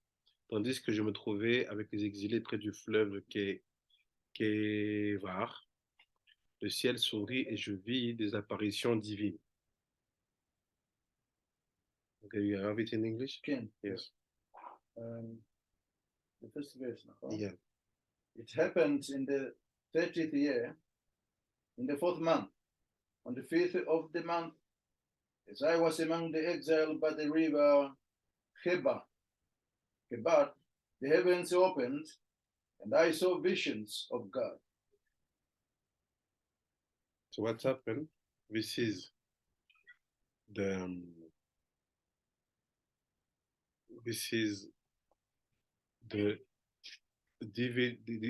tandis que je me trouvais avec les exilés près du fleuve Kévar. Le ciel s'ouvrit et je vis des apparitions divines. Okay, you have it in English? Ken. Yes. The first verse. Yeah. It happened in the 30th year, in the 4th month, on the 5th of the month, as I was among the exile by the river Chebar, the heavens opened, and I saw visions of God. So what's happened? This is the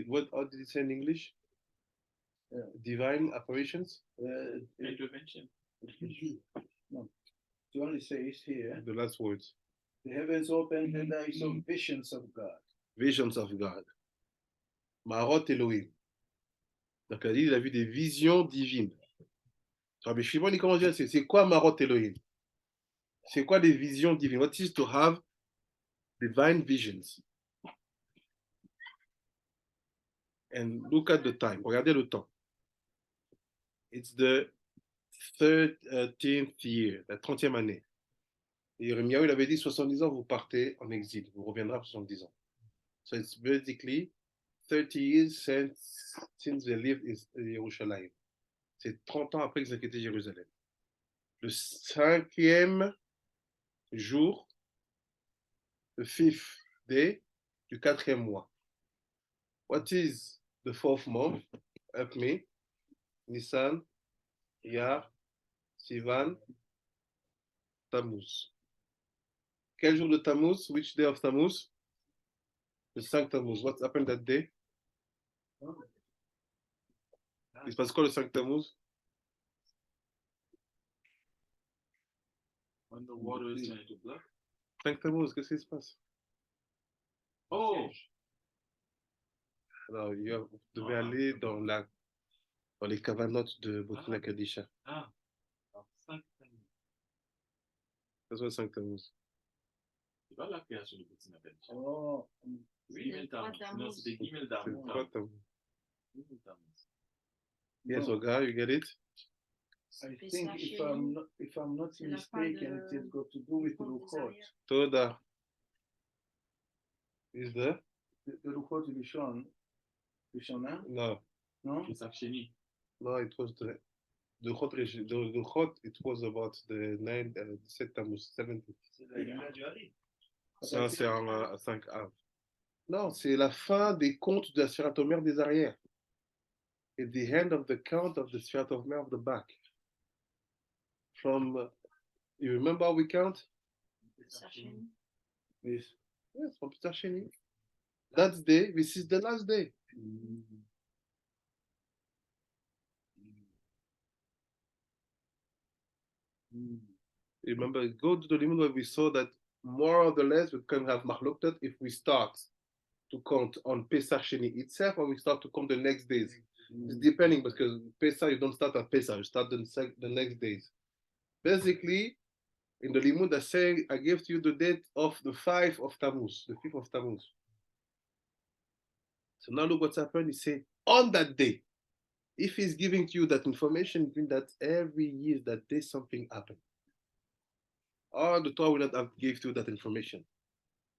what did it say in English? Divine apparitions? Intervention. No, it only says here, The last words. the heavens opened and I saw visions of God. Visions of God. Marot Elohim. Donc il a vu des visions divines. Rabbi Shimon, il commence à dire, c'est quoi Marot Elohim? C'est quoi des visions divines? What is to have divine visions? And look at the time. Regardez le temps. It's the 13th year, la 30e année. Et Yeremiyahu, il avait dit 70 ans, vous partez en exil. Vous reviendrez à 70 ans. So it's basically 30 years since they lived in Jerusalem. C'est 30 ans après qu'ils ont quitté Jérusalem. Le 5e jour, le 5th day du 4e mois. What is the 4th month? Help me. Nisan, Iyar, Sivan, Tammuz. Quel jour de Tammuz? Which day of Tammuz? Le 5 Tammuz. What happened that day? Il se passe quoi le 5 Tammuz? When the water is turned to blood. 5 Tammuz, qu'est-ce qui se passe? Oh, Alors, vous devez aller dans les cavanotes de Botkina Kadisha. ah, Ça soit le 5 Tammuz. c'est pas la création de Boutina Kadisha. Oh, Gimel Tammuz. Non, c'était Gimel C'est Tammuz. quoi Tammuz? Gimel Tammuz. Yes, no. Oga, you get it? I think if I'm not C'est la fin mistaken, de- it has got to do with Compte des Luchot. arrières. Toda. Is there? The Luchot Rishona, No. no? Pesach Sheni. No, it was the Chot, it was about the 7 Tammuz, 70. C'est la lumière du Hari. Non, c'est en 5 Av. Non, c'est la fin des comptes de la Sfirat Omer des arrières. It's the end of the count of the Sfirat Omer of the back. From, you remember how we count? Yes, from Pesach Sheni. That's day, this is the last day. Remember, go to the limit where we saw that more or less we can have Mahloktat if we start to count on Pesach Sheni itself or we start to count the next days. It's depending because Pesach, you don't start at Pesach, you start the next days. Basically, in the limud, I say I gave to you the date of the 5th of Tammuz, the 5th of Tammuz. So now look what's happened. He said, on that day, if he's giving to you that information, it means that every year that day something happened. Or the Torah will not have give to you that information.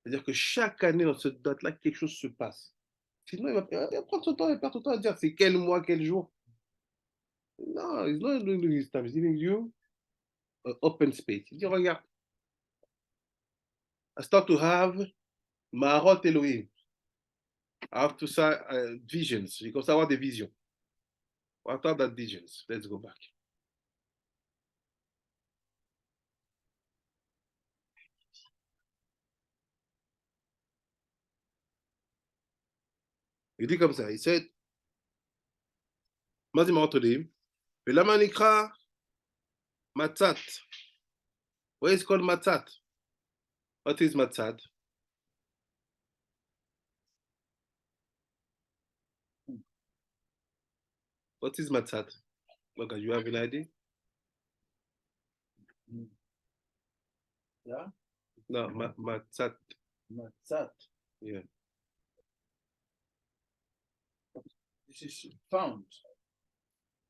C'est-à-dire que chaque année, dans cette date-là, quelque chose se passe. Sinon, il va prendre son temps et perdre son temps à dire c'est quel mois, quel jour. No, he's not doing this time. He's giving you an open space. Il dit, regarde, I start to have Ma'arot Elohim. I have to say visions. Je commence à avoir des visions. What are that visions? Let's go back. Il dit comme ça, il said, מה זה מעות עולים? ולמה נקרא מצת? What is called מצת? What is מצת? What is מצת? Okay, you have an idea? Yeah? No, מצת. Matzat. Yeah. This is found.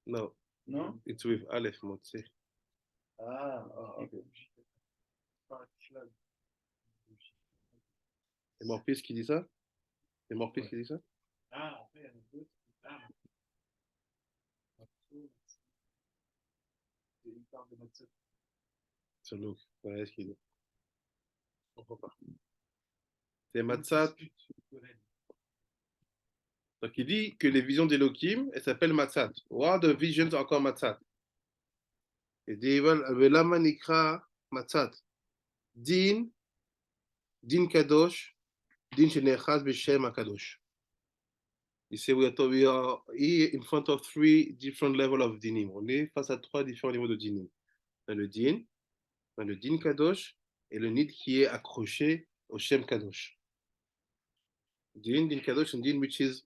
No, No? it's with Aleph Motse. Ah, oh, okay. C'est Morpheus qui dit ça? C'est Morpheus qui dit ça? Ah, après, il y a d'autres. Ah. Il parle de notre C'est Luke. Ouais, ce qu'il dit. Je comprends pas. C'est Matzat. Donc il dit que les visions d'Elohim, elles s'appellent Matzat. What are the visions encore Matzat? Il dit, Velama Nikra Matzat. Din Kadosh, Din Shenechaz B'Shem HaKadosh. Il sait, we are here in front of 3 different levels of dinim. On est face à 3 différents niveaux de dinim. On a le din Kadosh et le nid qui est accroché au Shem Kadosh. Din Kadosh, and din which is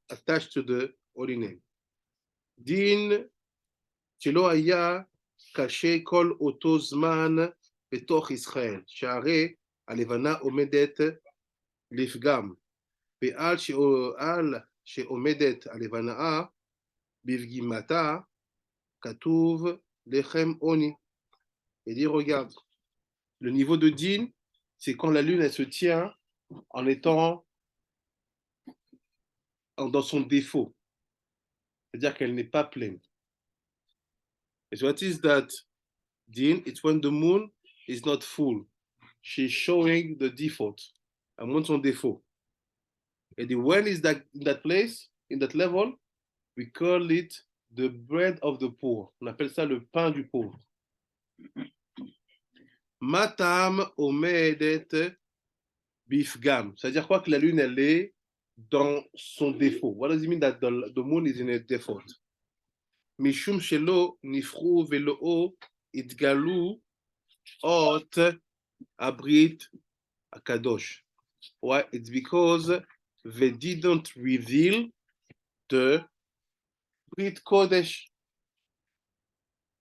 attached to the holy name. Din שלא היה קשה כל אותו זמן בתוך ישראל, שהרי הלבנה עומדת לפגם, ועל שעומדת הלבנה בפגימתה, כתוב לחם עוני. Et dit, regarde, le niveau de din, c'est quand la lune, elle se tient en étant dans son défaut. C'est-à-dire qu'elle n'est pas pleine. And what is that din? It's when the moon is not full. She's showing the default. Elle montre son défaut. And when is that in that place, in that level, we call it the bread of the poor. On appelle ça le pain du pauvre. Matam omedet bifgam. C'est-à-dire quoi que la lune, elle est dans son défaut. What does it mean that the moon is in a default? Mishum shelo nifru velo itgalu ot abrit akadosh. Why? It's because they didn't reveal the Brit Kodesh.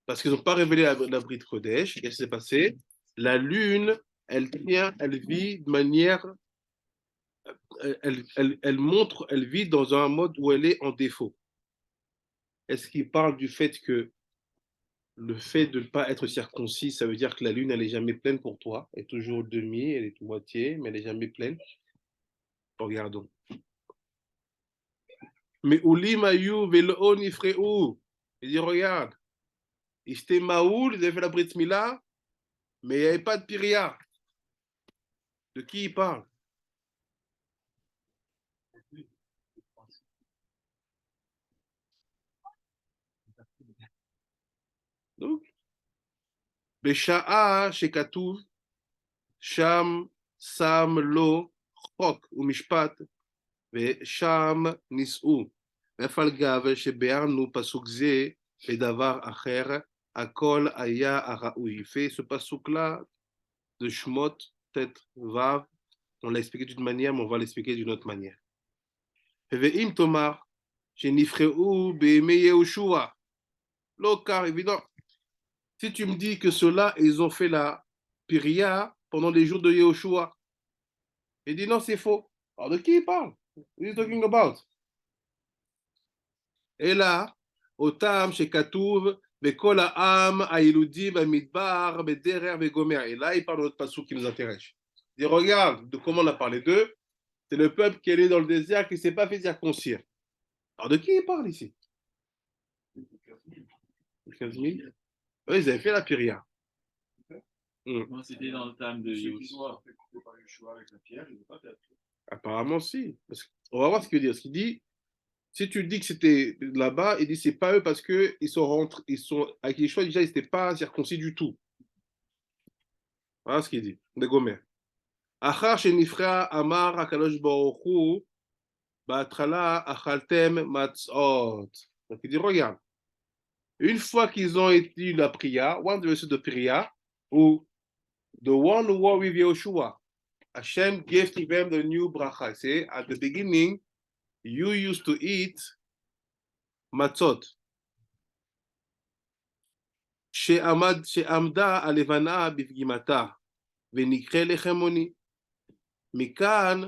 Parce qu'ils n'ont pas révélé la Brit Kodesh. Qu'est-ce qui s'est passé? La lune, elle vit de manière, elle montre, elle vit dans un mode où elle est en défaut. Est-ce qu'il parle du fait que le fait de ne pas être circoncis, ça veut dire que la lune, elle n'est jamais pleine pour toi, elle est toujours demi, elle est moitié, mais elle n'est jamais pleine? Regardons. Mais Ulim Ayu Velo Nifreu. Il dit, regarde, ils étaient Maoul, ils avaient fait la Brit Mila, mais il n'y avait pas de Piria. De qui il parle? Donc, Besha'a shekatuv sham sam lo chok umishpat ושם נישאו. ואף על גב שביארנו פסוק זה בדבר אחר, הכל היה הראוי. Fait ce pasuk-là de Shmot ט"ו, on l'a expliqué d'une manière, mais on va l'expliquer d'une autre manière. ואם תאמר שנבחרו בימי יהושע, לא car évident. Si tu me dis que ceux-là, ils ont fait la Piria pendant les jours de Yehoshua, il dit non, c'est faux. Alors de qui il parle? What are you talking about? אלא אותם שכתוב בכל העם הילודים במדבר בדרך וגומר. Et là, il parle de notre passage qui nous intéresse. Il dit, regarde de comment on a parlé d'eux. C'est le peuple qui est allé dans le désert qui ne s'est pas fait circoncire. Alors de qui il parle ici? 15 000. Oui, ils avaient fait la Piria. Moi, c'était dans le temps de Ceux qui sont Yoshua. fait couper par Yeshua avec la pierre, ils n'ont pas fait la pierre. Apparemment, si. Parce on va voir ce qu'il veut dire. Ce qu'il dit, si tu dis que c'était là-bas, il dit c'est pas eux parce qu'ils sont rentrés, ils sont avec les choix déjà, ils n'étaient pas circoncis du tout. Voilà ce qu'il dit. De Gomer. Achar shenifra amar hakadosh baruch hu ba'atchala achaltem matzot. Donc il dit regarde, une fois qu'ils ont été la prière, one verse de prière, ou the one who war with Yehoshua, Hashem gave to them the new bracha. Say at the beginning, you used to eat matzot. שעמדה הלבנה בפגימתה, ונקרא לחם עוני. מכאן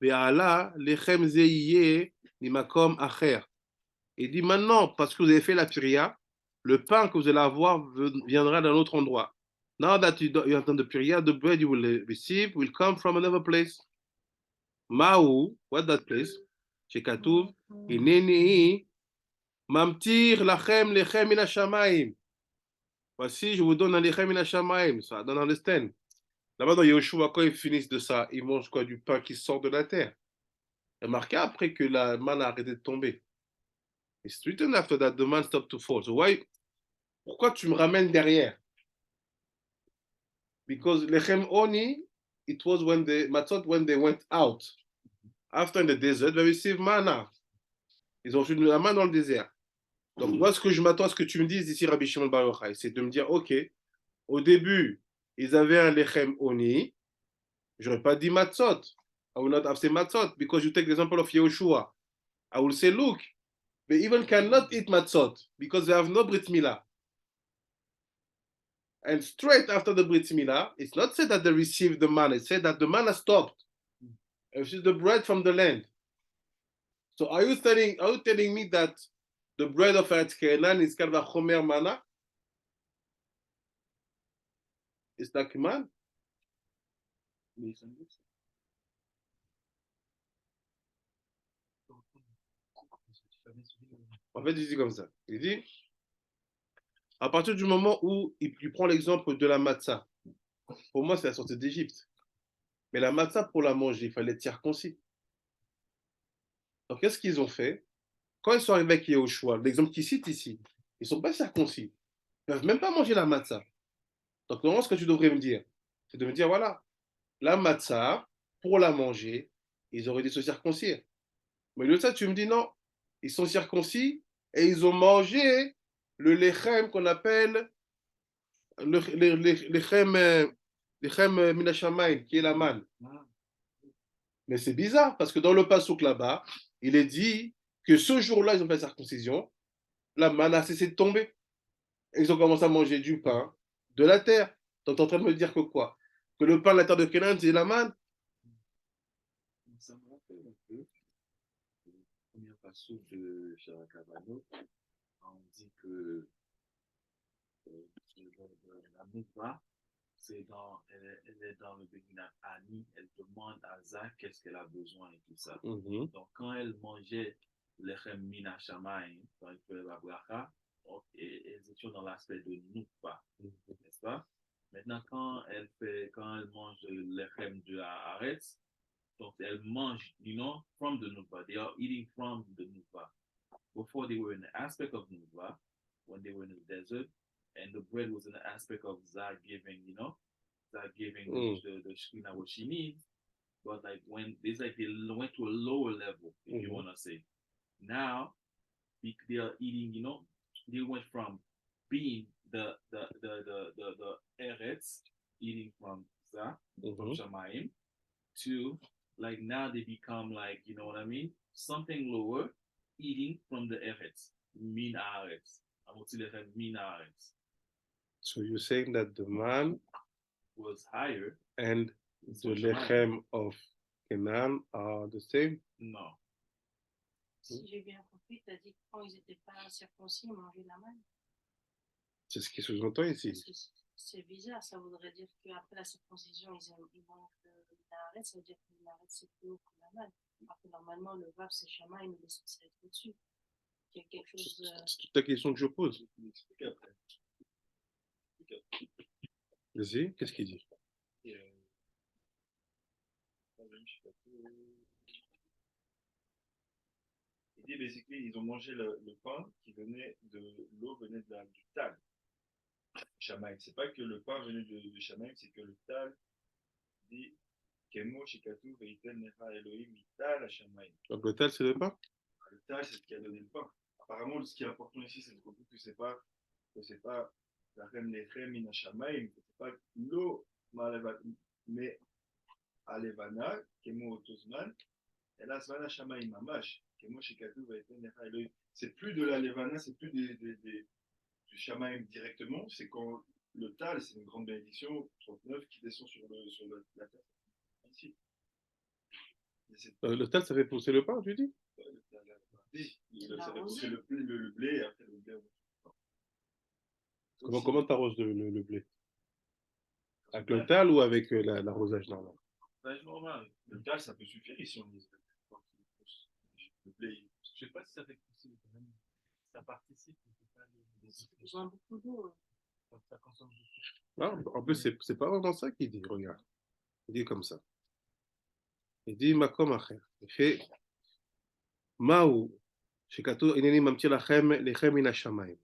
ועלה לחם זה יהיה ממקום אחר. Il dit maintenant, parce que vous avez fait la prière, le pain que vous allez avoir viendra d'un autre endroit. Now that you have done the prayer, the bread you will receive will come from another place. Ma'u, what that place? שכתוב, הנני ממטיר לכם לחם מן השמיים. Voici, je vous donne un lechem min hashamayim. Ça, I don't understand. Là-bas, dans Yehoshua, quand ils finissent de ça, ils mangent quoi? Du pain qui sort de la terre. Remarquez après que la manne a arrêté de tomber. It's written after that the man stopped to fall. So why? Pourquoi tu me ramènes derrière? Because lechem oni, it was when the matzot when they went out. After in the desert, they received manna. Ils ont reçu la manne dans le désert. Donc moi, ce que je m'attends à ce que tu me dises ici, Rabbi Shimon Bar Yochai, c'est de me dire, ok, au début, ils avaient un lechem oni. J'aurais pas dit matzot. I will not have said matzot because you take the example of Yehoshua. I will say, look, they even cannot eat matzot because they have no Brit Milah. And straight after the Brit Milah, it's not said that they received the manna. It's said that the manna stopped. And received the bread from the land. So are you telling me that the bread of Eretz Canaan is kind of a chomer manna? It's like man. En fait, il dit comme ça. Il dit, à partir du moment où il prend l'exemple de la matzah, pour moi, c'est la sortie d'Égypte. Mais la matzah, pour la manger, il fallait être circoncis. Donc, qu'est-ce qu'ils ont fait? Quand ils sont arrivés avec Yehoshua, l'exemple qu'il cite ici, ils ne sont pas circoncis. Ils ne peuvent même pas manger la matzah. Donc, normalement, ce que tu devrais me dire, c'est de me dire, voilà, la matzah, pour la manger, ils auraient dû se circoncire. Mais de ça, tu me dis non, ils sont circoncis et ils ont mangé le lechem qu'on appelle lechem minashamayim, qui est la manne. Mais c'est bizarre parce que dans le passouk là-bas, il est dit que ce jour-là, ils ont fait la circoncision, la manne a cessé de tomber. Et ils ont commencé à manger du pain de la terre. Donc, tu es en train de me dire que quoi? Que le pain de la terre de Canaan, c'est la manne? Ça me rappelle un peu le premier passage de Sharakabano. On dit que la Mikva, elle est dans le Beginat Ani, elle demande à Zach qu'est-ce qu'elle a besoin et tout ça. Donc, quand elle mangeait le Mina Shamaim, dans le bracha, elles étaient dans l'aspect de Nukva, n'est-ce pas? Maintenant, quand elle mange le lechem de Haaretz, donc elle mange, from the Nukva. They are eating from the Nukva. Before they were in the aspect of Nukva, when they were in the desert, and the bread was in the aspect of Zah giving, Zah giving the Shekhinah what she needs. But like when it's like they went to a lower level, if you want to say. Now they are eating, they went from being the Eretz, eating from Zah, from Shamayim, to like now they become like, you know what I mean? Something lower, eating from the Eretz, Min Haaretz. Min Haaretz. So you're saying that the man was higher and the lechem of Canaan are the same? No. Si j'ai bien compris, tu as dit que quand ils n'étaient pas circoncis, ils mangeaient la manne. C'est ce qui sous-entend ici. C'est bizarre, ça voudrait dire qu'après la circoncision, ils mangent l'arrêt, ça veut dire que l'arrêt c'est plus haut que la manne. Alors que normalement, le vav c'est Shama, il est censé être au-dessus. Il y a quelque chose. C'est toute la question que je pose. Vas-y, qu'est-ce qu'il dit? Il dit, basically, ils ont mangé le pain qui venait de l'eau, venait du tal. Shamaïm. C'est pas que le pain venait de Shamaïm, c'est que le tal dit Kemo Shikatu Veitel Necha Elohim Ital à Shamaïm. Donc le tal, c'est le pain? Le tal, c'est ce qui a donné le pain. Apparemment, ce qui est important ici, c'est de comprendre que c'est pas la reine Lechem Mina Shamaïm, c'est pas l'eau, mais Alevana, Kemo Otosman, et là, Svana Shamaïm Mamash. C'est plus de la Levana, c'est plus du Shamaïm directement, c'est quand le Tal, c'est une grande bénédiction, 39, qui descend sur la terre. Ici. Le Tal, ça fait pousser le pain, tu dis? Ça fait pousser le blé, et après le blé. Comment t'arroses le blé? Avec le Tal ou avec l'arrosage normal? Le Tal, ça peut suffire ici, on dit. Le blé. Je sais pas si ça fait pousser quand même. Ça participe. Ça a besoin beaucoup d'eau. Ça consomme beaucoup. Non, en plus, c'est pas vraiment ça qu'il dit, regarde. Il dit comme ça. Il dit Makom Acher. Il fait Maou, Shekatu Ineni Mamti Lachem Lechem Min Hashamayim.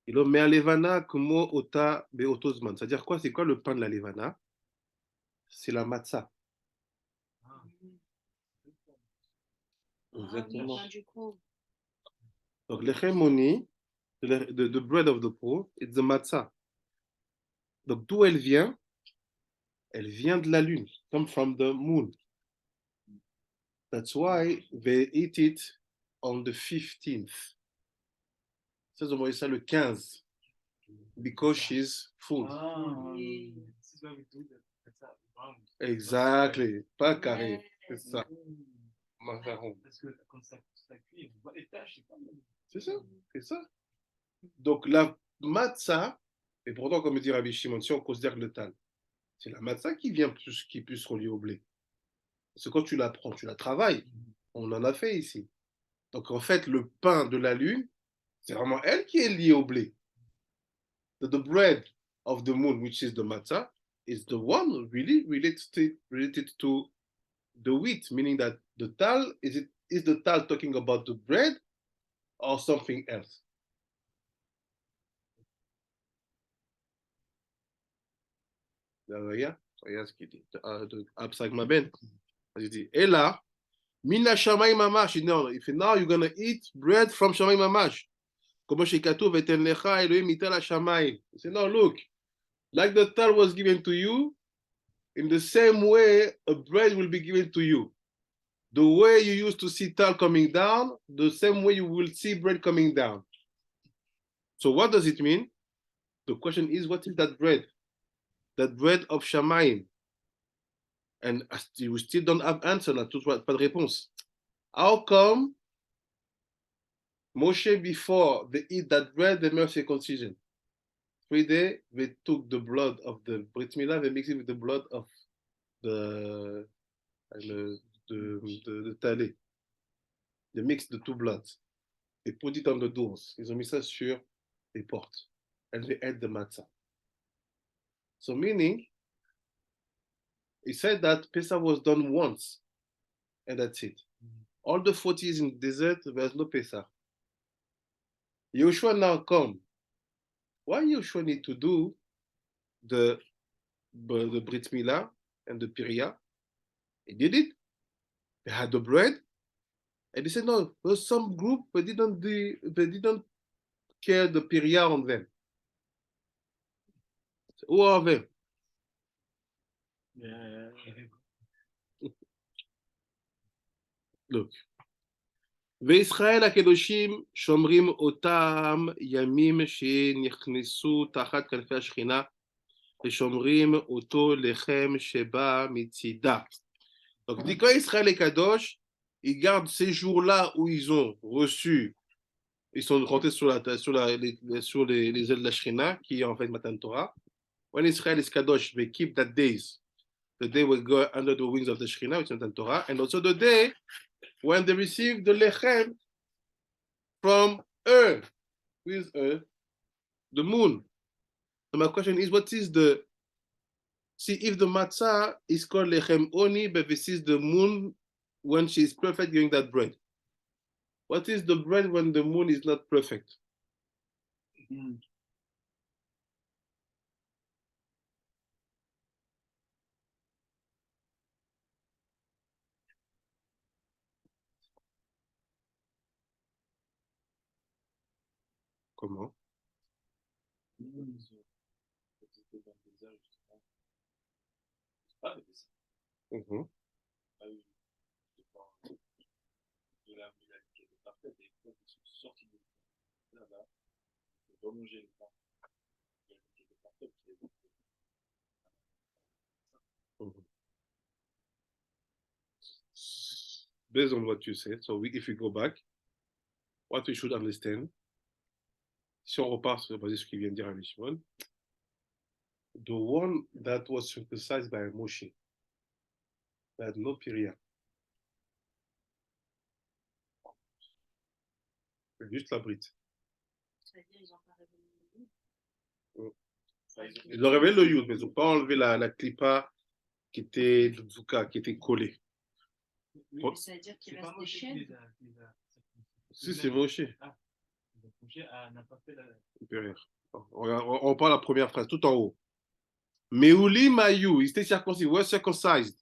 Il dit Mais Levana Kumo Ota Beotozman. C'est-à-dire quoi? C'est quoi le pain de la Levana? C'est la matzah. Exactement. Donc, l'Echemoni, the bread of the poor, it's the matzah. Donc, d'où elle vient? Elle vient de la lune, come from the moon. That's why they eat it on the 15th. Ça, ils ont mangé ça le 15. Because she's full. Exactly. Pas carré. C'est ça. Macaron. Parce que quand ça cuit, on voit les taches, c'est pas mal. C'est ça, c'est ça. Donc la matzah, et pourtant, comme dit Rabbi Shimon, si on considère le tal, c'est la matzah qui vient qui est plus reliée au blé. Parce que quand tu la prends, tu la travailles. On en a fait ici. Donc en fait, le pain de la lune, c'est vraiment elle qui est liée au blé. The bread of the moon, which is the matzah, is the one really related to the wheat, meaning that the tal, is the tal talking about the bread or something else? Regarde ce qu'il dit. Absag Ben. Il dit, et là, Mina Shamay Mamash. Il fait, now you're going to eat bread from Shamay Mamash. Comme Shekatu Veten Lecha Elohim Itel Shamay. He said, no, look, like the tal was given to you, in the same way, a bread will be given to you. The way you used to see tal coming down, the same way you will see bread coming down. So what does it mean? The question is, what is that bread? That bread of Shamayim. And we still don't have answer, pas de réponse. How come Moshe, before they eat that bread, they made circumcision? 3 days, they took the blood of the Brit Milah, they mixed it with the blood of the talé. They mixed the two bloods. They put it on the doors. Ils ont mis ça sur les portes. And they ate the matzah. So meaning, he said that Pesach was done once, and that's it. All the 40 years in the desert, there's no Pesach. Yoshua now come. Why Yoshua need to do the Brit Milah and the Piriah? He did it. They had the bread. And they said, no, there's some group, they didn't care the Piriah on them. Who are they? Look. וישראל הקדושים שומרים אותם ימים שנכנסו תחת כנפי השכינה ושומרים אותו לחם שבא מצידה. Donc, dit quand Israël est kadosh, ils gardent ces jours-là où ils ont reçu, ils sont rentrés sur les ailes de la Shrina, qui est en fait Matan Torah. When Israel is kadosh, they keep that days. The day will go under the wings of the Shrina, which is Matan Torah, and also the day when they receive the lechem from Earth. Who is Earth? The moon. So my question is, what is the... See, if the matzah is called lechem oni, but this is the moon when she is perfect giving that bread. What is the bread when the moon is not perfect? Comment? Mhm. Based on what you said, so if we go back, what we should understand, si on repart sur ce qu'il vient de dire à Shimon, the one that was circumcised by Moshe, that no Piriah, juste la brite. C'est-à-dire, ils n'ont pas révélé le Yud. Ils ont révélé le Yud, mais ils n'ont pas enlevé la clipa qui était de Zuka, qui était collée. Mais ça veut dire qu'il reste des chaînes. Si, c'est Moshe. Ah, donc Moshe n'a pas fait la... Piriah. On parle la première phrase, tout en haut. Meuli Mayu, ils étaient circoncis, were circumcised.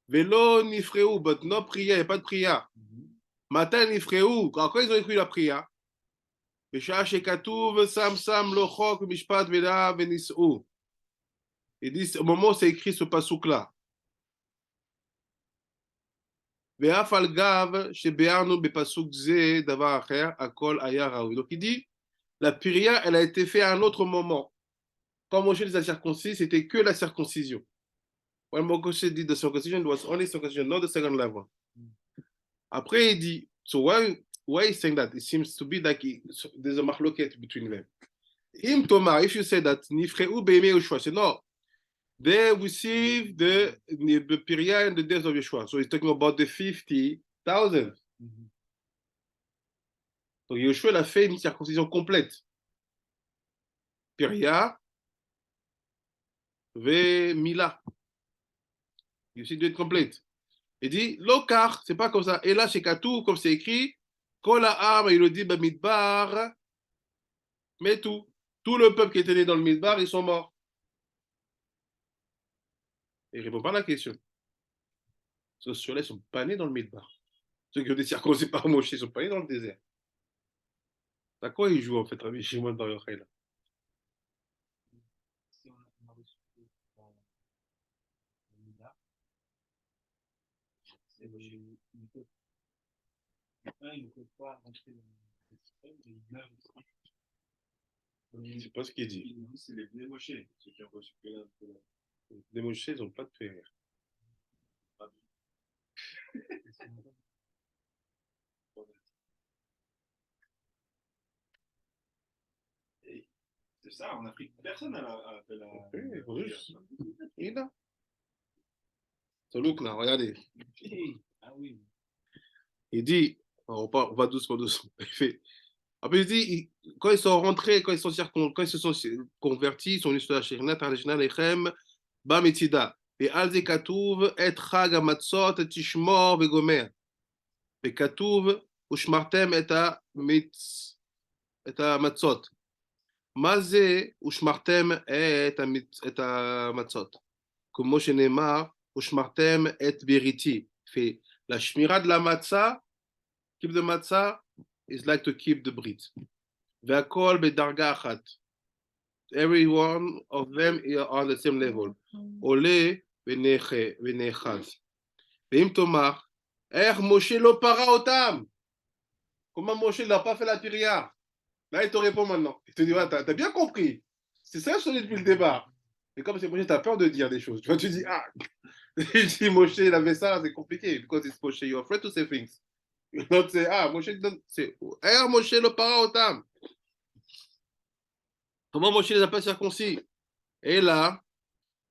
Velo Nifreu, but no prière, il n'y a pas de prière. Matin Nifreu, quand ils ont écrit la prière, בשעה שכתוב שם שם לא חוק ומשפט ודעה ונישאו. Il dit, au moment où c'est écrit ce passouk-là. ואף על גב שביארנו בפסוק זה דבר אחר, הכל היה ראוי. Donc il dit, la prière, elle a été faite à un autre moment. Quand Moshe les a circoncis, c'était que la circoncision. When Moshe did the circumcision, it was only circumcision, not the second level. Après, il dit, so why he's saying that? It seems to be like there's a machloket between them. Im Tomar, if you say that Nifreu Be'emei Yoshua, say no, they receive the Piriah and the death of Yeshua. So he's talking about the 50,000. Donc Yoshua a fait une circoncision complète. Piriah, Ve Mila. You see, doit être complète. Il dit, l'okar, c'est pas comme ça. Et là, chez Katou, comme c'est écrit, Kol ha'am, il le dit, Midbar, mais tout le peuple qui était né dans le Midbar, ils sont morts. Et il ne répond pas à la question. Parce que ceux-là, ils ne sont pas nés dans le Midbar. Ceux qui ont été circoncis par Moshe, ils ne sont pas nés dans le désert. À quoi ils jouent, en fait, Rabbi Shimon Bar Yochai, là? Si on a reçu le Mida, il ne peut pas rentrer dans le système, mais il meurt aussi. C'est pas ce qu'il dit. Il dit c'est les Bnémochés, ceux qui ont reçu que là. Les Moshe, ils n'ont pas de prière. C'est ça, on a pris personne à la Russe. Il est là. So look now, regardez. Ah oui. Il dit, on va doucement. Il fait, Après, il dit, quand ils sont rentrés, quand ils se sont convertis, ils sont venus sur la Shekhinah, Tarashina Lechem, Bametida. Et Alze Katouv, Et Chag Amatzot, Tishmor, Vegomer. Et Katouv, Ushmartem, Et Amatzot. Maze, Ushmartem, Et Amatzot. Comme Moshe Neymar, Ushmartem, Et Veriti. Fait la Shmira de la Matzah, keep the Matzah, is like to keep the Brit. והכל בדרגה אחת. Every one of them are on the same level. עולה ונאחז. ואם תאמר, איך משה לא פרה אותם? Comment Moshe n'a pas fait la piria? Là, il te répond maintenant. Il te dit, ouais, t'as bien compris. C'est ça, je te dis depuis le départ. Mais comme c'est Moshe, t'as peur de dire des choses. Tu vois, tu dis, ah, si Moshe, il avait ça, c'est compliqué. Because it's Moshe, you're afraid to say things. You don't say, ah, Moshe, c'est, איך משה לא פרה אותם? Comment Moshe les a pas circoncis? Et là,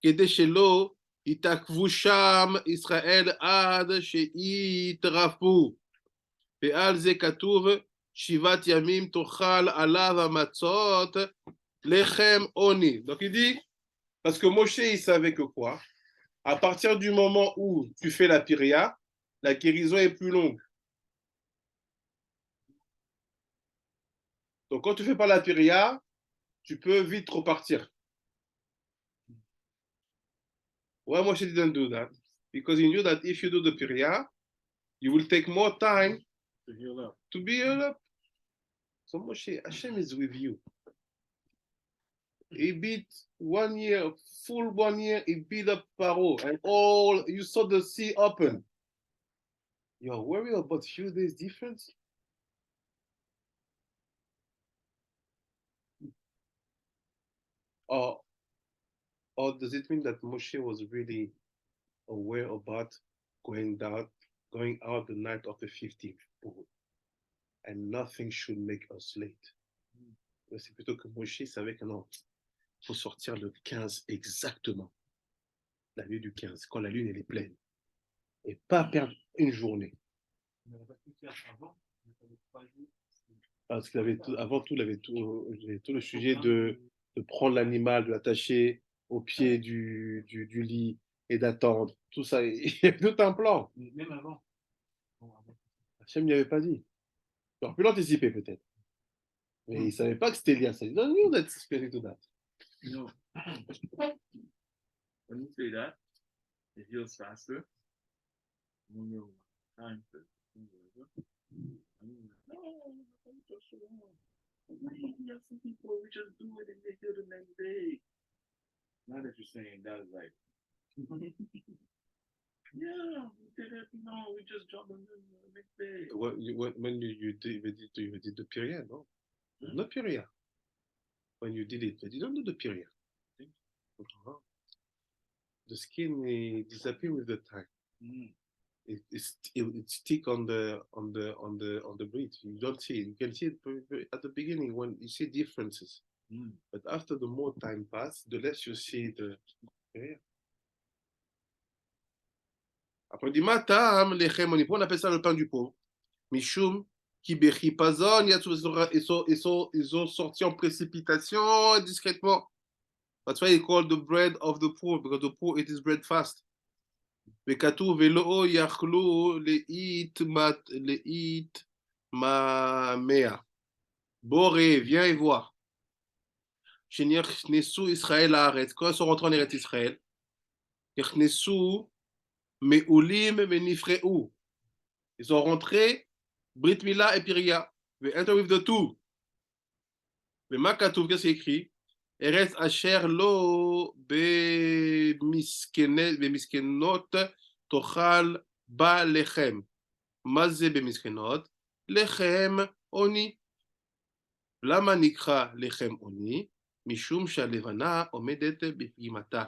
כדי שלא יתעכבו שם ישראל עד שיתרפאו. ועל זה כתוב, 7 ימים תאכל עליו המצות, לחם עוני. Donc il dit, parce que Moshe, il savait que quoi? À partir du moment où tu fais la piria, la guérison est plus longue. Donc quand tu fais pas la piria, tu peux vite repartir. Why Moshe didn't do that? Because he knew that if you do the piria, you will take more time To heal up. to be healed up. So Moshe, Hashem is with you. He beat 1 year, full 1 year, he beat up Paro, and all, you saw the sea open. You're worried about few days difference? Or does it mean that Moshe was really aware about going out the night of the 15th, and nothing should make us late? C'est plutôt que Moshe savait que non, il faut sortir le 15 exactement, la nuit du 15, quand la lune elle est pleine, et pas perdre une journée. Parce qu'avant tout, il avait tout le sujet de prendre l'animal, de l'attacher au pied du lit et d'attendre. Tout ça, il y avait tout un plan. Même avant. Hachem n'y avait pas dit. Il aurait pu l'anticiper peut-être. Mais il ne savait pas que c'était lié à ça. Il dit, non, that's spirit to that. You know, when you say that, it heals faster. When you're time to we have some people we just do it and they heal the next day. Now that you're saying that is like yeah, we did it, no, we just jump on the next day. When you did the period, no? No period. When you did it, but you don't do the period. The skin disappears with the time. It stick on the breed. You don't see it. You can see it at the beginning when you see differences. But after the more time pass, the less you see the period. Après, dit matam lechem oni. On appelle ça le pain du pauvre. Mishum ki bechipazon. Ils ont sorti en précipitation discrètement. That's why they call the bread of the poor, because the poor eat his bread fast. וכתוב ולא יכלו לאית מהמאה. בורא, viens et voir. שנכנסו ישראל לארץ, quand ils sont rentrés en Eretz Israël, נכנסו מעולים ונפרעו. Ils sont rentrés, Brit Mila et Piria. We enter with the two. ומה כתוב, qu'est-ce qu'il écrit? ארץ אשר לא במסכנות תאכל בה לחם. מה זה במסכנות? לחם עוני. למה נקרא לחם עוני? משום שהלבנה עומדת בפגימתה,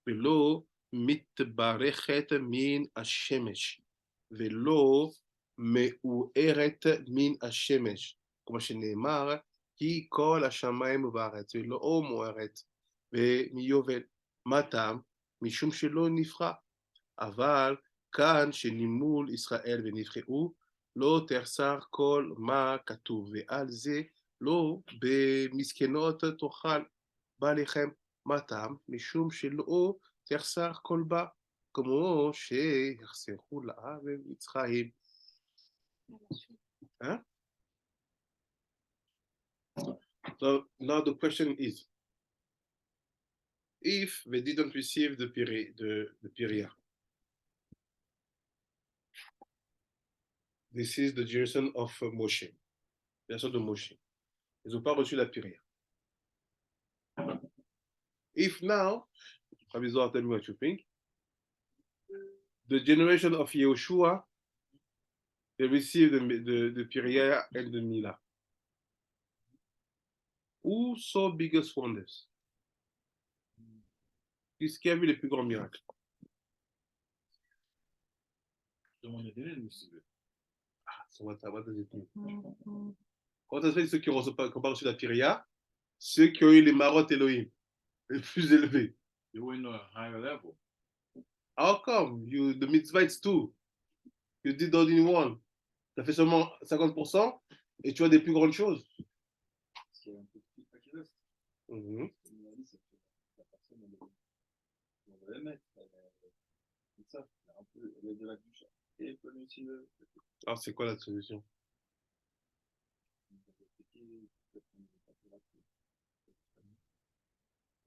ולא מתברכת מן השמש, ולא מאוארת מן השמש. כמו שנאמר, כי כל השמיים והארץ ולא מוארת ומיובל. מה טעם? משום שלא נפרע. אבל כאן שנימול ישראל ונבחרו, לא תחסר כל מה כתוב, ועל זה לא במסכנות תאכל בעליכם. מה טעם? משום שלא תחסר כל בה, כמו שיחסכו לארץ מצרים. Huh? So now the question is, if they didn't receive the Piriah, this is the generation of Moshe, la sorte de Moshe. Ils n'ont pas reçu la Piriah. If now, Abizor, tell me what you think, the generation of Yehoshua, they received the Piriah and the Milah. Who saw biggest wonders? Qui a vu les plus grands miracles? What does it mean? Comment ça se fait ceux qui n'ont pas reçu la Piriah, ceux qui ont eu les marottes Elohim, les plus élevés? You were in a higher level. How come? The mitzvah it's two. You did only one. Tu as fait seulement 50% et tu as des plus grandes choses. Mm-hmm. Alors, c'est quoi la solution?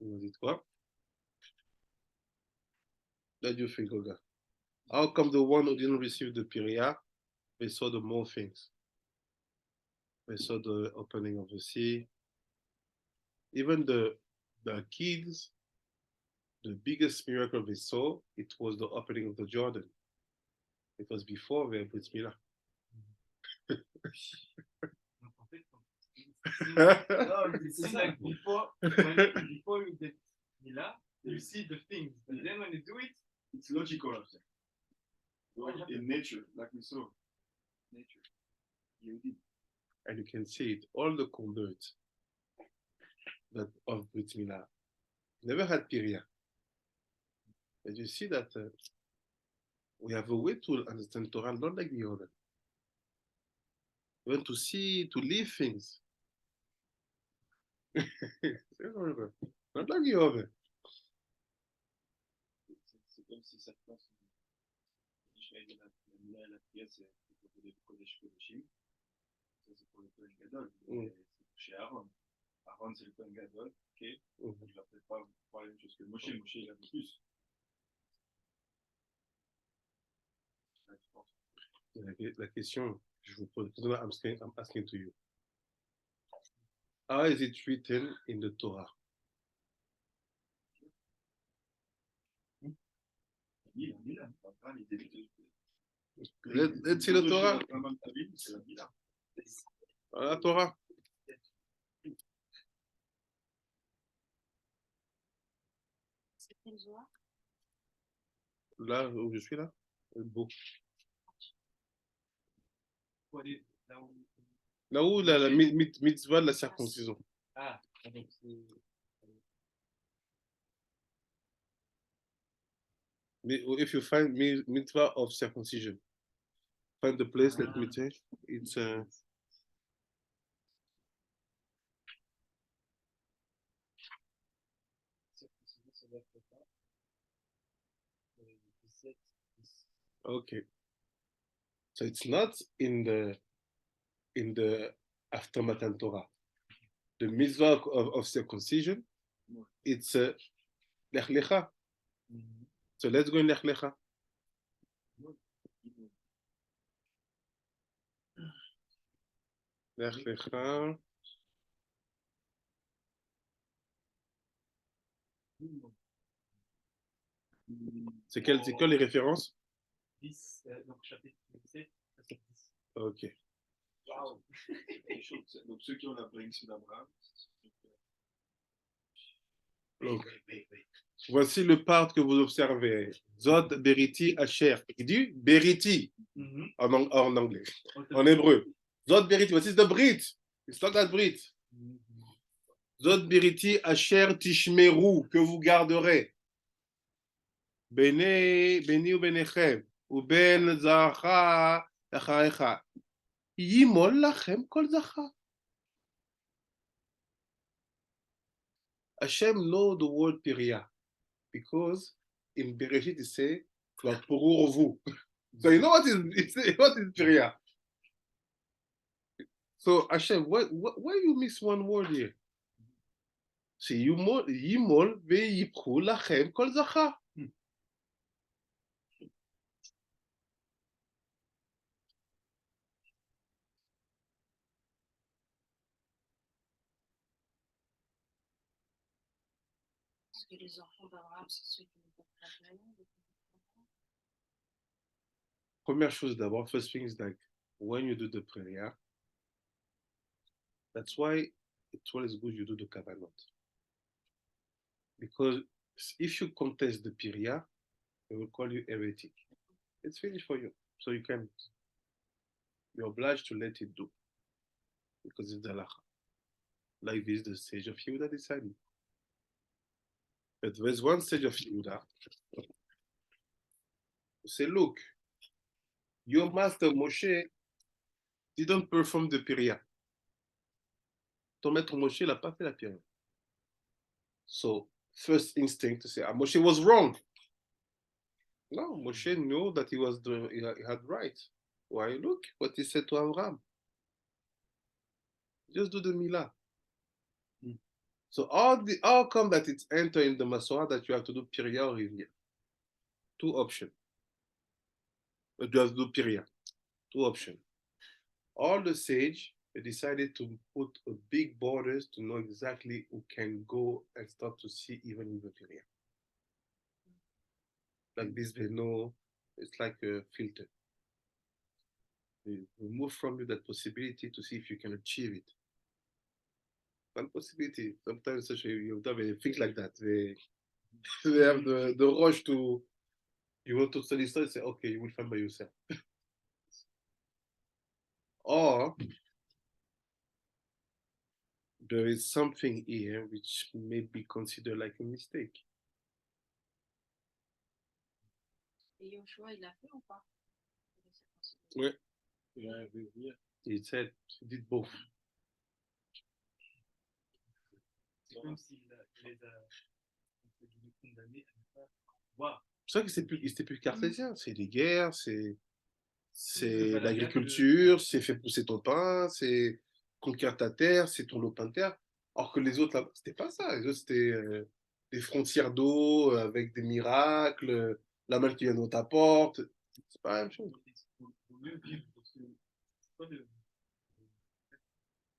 Vous dites quoi? That you think, Goga? How come the one who didn't receive the Piriah, they saw the more things? They saw the opening of the sea. Even the kids, the biggest miracle they saw, it was the opening of the Jordan. It was before the Brit Milah. It's like before you get Milah, you see the things, and then when you do it, It's logical. In nature, like we saw. Nature. And you can see it. All the converts that of Brit Milah never had Piriah. And you see that we have a way to understand Torah not like the other. We want to see, to live things. Not like the other. C'est comme si certains sont. La prière, c'est pour le Kodesh Kodeshim. Ça, c'est pour le Kohen Gadol. C'est chez Aaron. Aaron, c'est le Kohen Gadol. Ok. Il ne va peut-être pas voir la même chose que Moshe. Moshe, il a plus. La question, je vous pose, I'm asking to you. How is it written in the Torah? Let's see the Torah. La Torah. Là où je suis là, beau. Là où la mitzvah de la circoncision. Ah, donc c'est. If you find mitzvah of circumcision, find the place, let me say, it's okay. So it's not in the after Matan Torah. The mitzvah of circumcision, it's Lech Lecha. So let's go in Lech Lecha. Lech Lecha. C'est quelles les références? 10, donc chapitre 17, chapitre 10. Ok. Wow. Donc ceux qui ont la bénédiction d'Abraham. Donc, voici le part que vous observez. Zot beriti asher. Il dit beriti en anglais. En hébreu. Zot beriti. Voici the Brit. It's not that Brit. Zot beriti asher tishmeru, que vous garderez. Beni ou benechem. Ou ben zacha אחריך, ימול לכם כל זכר. Hashem know the word Piria because in Bereshit it say, pour vous. So you know what is Piria. So Hashem, why you miss one word here? שימול ויפחו לכם כל זכר. Parce que les enfants d'Abraham, c'est ceux qui ne peuvent pas gagner. Première chose d'abord, first thing is like when you do the prayer, that's why it's always good you do the kavanot. Because if you contest the Piria, they will call you heretic. It's finished for you. So you're obliged to let it do. Because it's the halacha. Like this, the sage of Yehuda decided. But there's one stage of Yehuda who say, look, your master Moshe didn't perform the Piria. Ton maître Moshe n'a pas fait la Piria. So, first instinct to say, Moshe was wrong. No, Moshe knew that he had right. Why? Look what he said to Abraham. Just do the milah. So how come that it's enter in the Masorah that you have to do Piria or Rivia? Two options. But you have to do Piria. Two options. All the sage they decided to put a big borders to know exactly who can go and start to see even with the Piria. Like this, they know it's like a filter. They remove from you that possibility to see if you can achieve it. One possibility. Sometimes you have things like that. They have the rush to, you want to study and say, okay, you will find by yourself. Or there is something here which may be considered like a mistake. Et Yoshua, il l'a fait ou pas? Ouais. He said he did both. C'est comme s'il les a condamnés à ne pas voir. C'est vrai que c'était plus cartésien. C'est des guerres, c'est l'agriculture, c'est faire pousser ton pain, c'est conquérir ta terre, c'est ton lopin de terre. Alors que les autres, là, c'était pas ça. Les autres, c'était des frontières d'eau avec des miracles, la main qui vient dans ta porte. C'est pas la même chose. Vaut mieux vivre parce que c'est pas de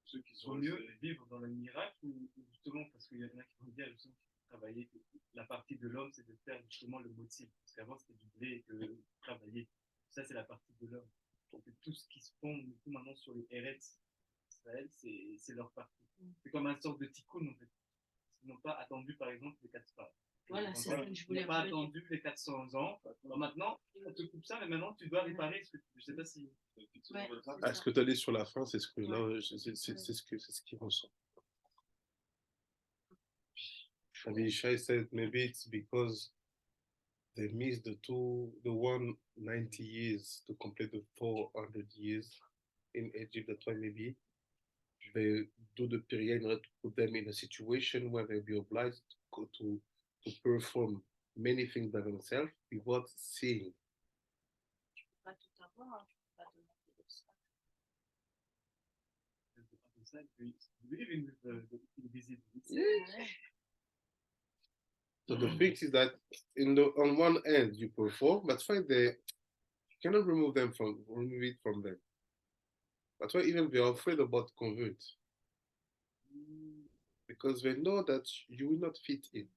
ceux qui sont mieux vivre dans le miracle ou justement parce qu'il y en a qui vont dire justement travailler la partie de l'homme c'est de faire justement le motif parce qu'avant c'était du blé et que travailler ça c'est la partie de l'homme donc tout ce qui se fond tout maintenant sur les Eretz Israël c'est leur partie c'est comme un sorte de tikkun en fait ils n'ont pas attendu par exemple les 400 ans. Voilà, c'est ça que je voulais pas attendu les 400 ans. Alors maintenant, on te coupe ça, mais maintenant tu dois réparer. Je sais pas si. Ouais, Est-ce que tu allais sur la fin, c'est ce que là, c'est ce qu'il ressent. Avishai said maybe it's because they missed the 190 years to complete the 400 years in Egypt. That's why maybe they do the period in order to put them in a situation where they'll be obliged to perform many things by themselves without seeing. je peux pas tout avoir, je peux pas demander de ça. So the fix is that on one end you perform, that's why you cannot remove it from them. That's why even they are afraid about convert. Because they know that you will not fit in.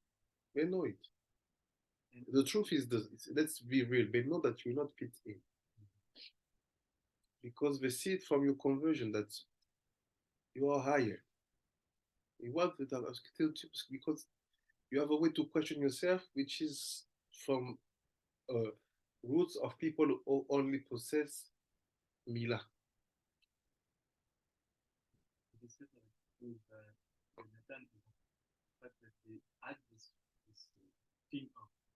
They know it. The truth is, let's be real, they know that you will not fit in. Because they see it from your conversion that you are higher. You want it because you have a way to question yourself, which is from roots of people who only possess Mila.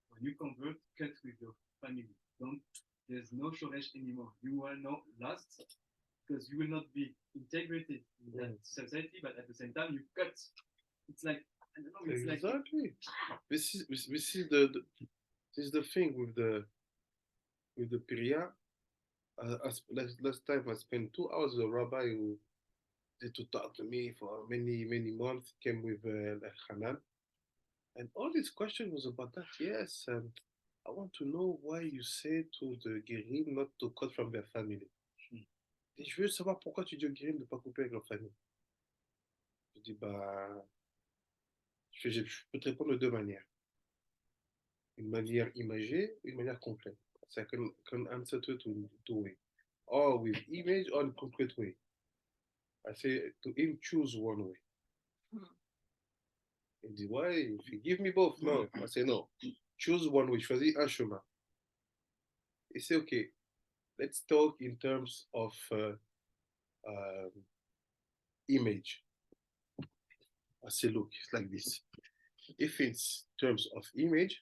When you convert, cut with your family. Don't there's no shoresh anymore. You are now lost because you will not be integrated in that society, but at the same time you cut. It's like I don't know. It's exactly. This is this is the thing with the Piria. Last time I spent 2 hours with a rabbi who did to talk to me for many months. Came with Hanan, and all this question was about that. Yes, and I want to know why you say to the Guérim not to cut from their family. Et je veux savoir pourquoi tu dis aux Guérim de ne pas couper avec leur famille. Je dis, bah, je peux te répondre de deux manières. Une manière imagée, une manière concrète. So I can answer to it in two ways. Or with image or in concrete way. I say to him, choose one way. Il dit, why? If you give me both, no. I say, no. Choose one way. Choisis un chemin. He say, okay, let's talk in terms of image. I say, look, it's like this. If it's terms of image,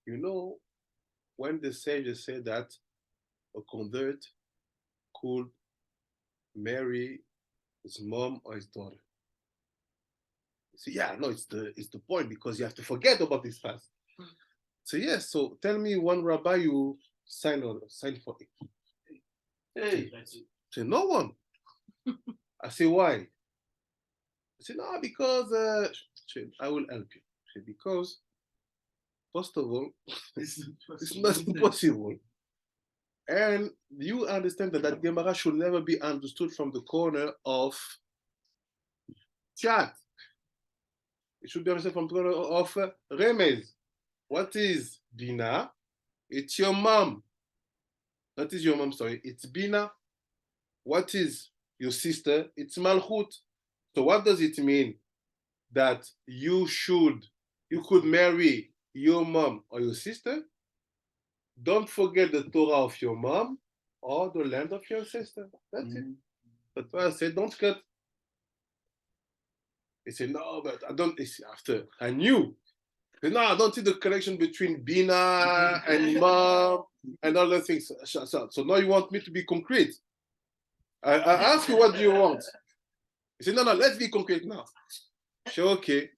you know, when the sages say that a convert could marry his mom or his daughter. You say, yeah, no, it's the point because you have to forget about this past. So yes, so tell me one rabbi you signed for it. Hey, say no one. I say why? I say no, because I will help you. Say, because first of all, it's not impossible. And you understand that Gemara should never be understood from the corner of chat. It should be understood from the corner of remez. What is Bina? It's your mom. That is your mom, sorry. It's Bina. What is your sister? It's Malchut. So what does it mean that you could marry your mom or your sister? Don't forget the Torah of your mom or the land of your sister. That's it. But I said, don't cut. He said, no, but I don't. After I knew. Said, no, I don't see the connection between Bina and mom and other things. So now you want me to be concrete. I ask you, what do you want? He said, no, let's be concrete now. I said, okay.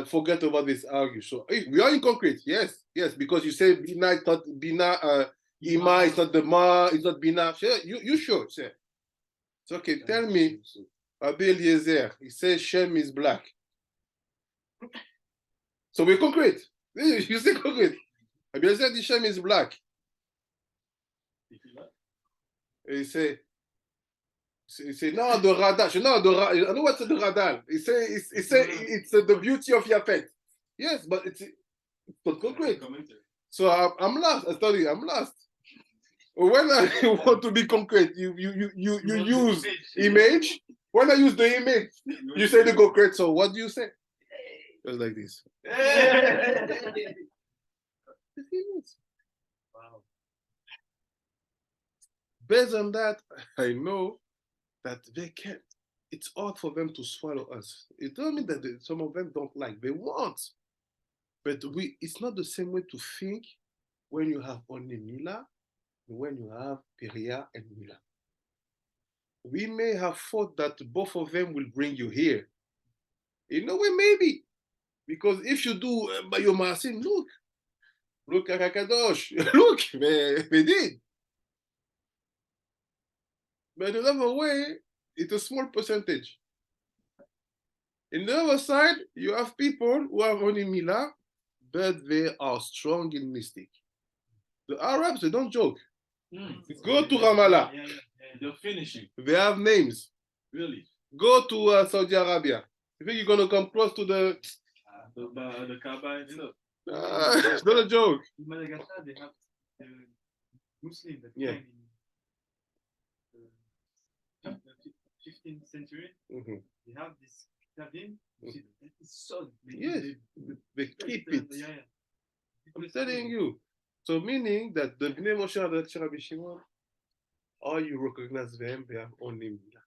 Forget about this argument. So we are in concrete, yes, because you say Bina is not Bina, Ima is not the Ma, it's not Bina. You sure? Say. It's okay. Tell me, Rabbi Eliezer, he says Shem is black. So we're concrete. You say concrete. Rabbi Eliezer, the Shem is black. He say, no, the Radal. I know what's the Radal. He say it's the beauty of Yapet. Yes, but it's not concrete. So I'm lost. I tell you, I'm lost. When I want to be concrete, you use image. When I use the image, you say the concrete. So what do you say? Just like this. Wow. Based on that, I know that they can't. It's hard for them to swallow us. It doesn't mean that some of them don't like. They want, but it's not the same way to think when you have only Mila, and when you have Peria and Mila. We may have thought that both of them will bring you here. In a way, maybe, because if you do Bayomasin, look at Akadosh, look, they did. But another way, it's a small percentage. In the other side, you have people who have only Mila, but they are strong in mystic. The Arabs, they don't joke. Go to Ramallah. They're finishing. They have names. Really? Go to Saudi Arabia. You think you're going to come close to the Kaaba itself? It's not a joke. In Madagascar, they have the Muslims that Yeah. came in the 15th century. They have this cabin, which is solid. Yes, they keep it. Yeah. I'm telling you. So meaning that the Bnei Moshe and the Rabbi Shimon, all you recognize them, they have only Mila.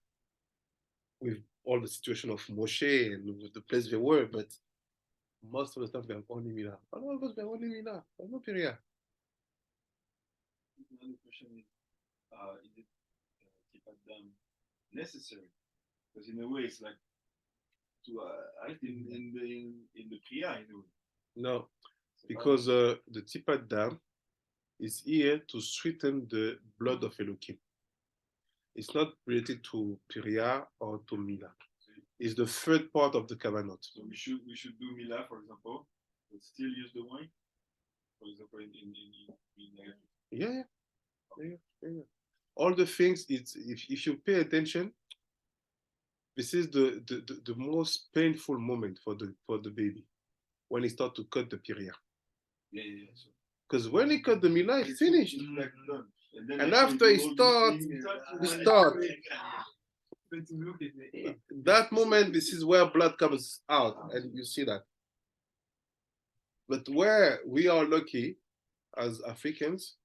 With all the situation of Moshe and with the place they were, but most of the time they have only Mila. All of us, they have only Mila. There's no Peria. another question is it Tipat Dam necessary? Because in a way, it's like to act in the Priya, in a way. No, because the Tipat Dam is here to sweeten the blood of Elohim. It's not related to Piriah or to Mila. It's the third part of the Kavanot. So we should do Mila, for example, but still use the wine, for example, Yeah. All the things, it's if you pay attention, this is the most painful moment for the baby when he starts to cut the Piriah. Yeah. Because when he cut the Mila, it's finished. And after he start, that moment, this is where blood comes out, and you see that. But where we are lucky as Africans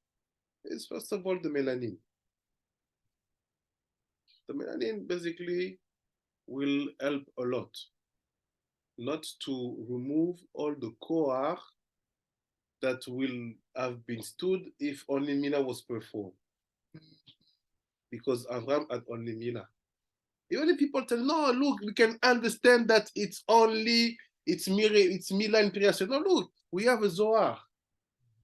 is first of all the melanin. The melanin basically will help a lot, not to remove all the koach that will have been stood if only Mina was performed. Because Avram had only Mina. Even if people tell, no, look, we can understand that it's Mila and Piriah. No, look, we have a Zohar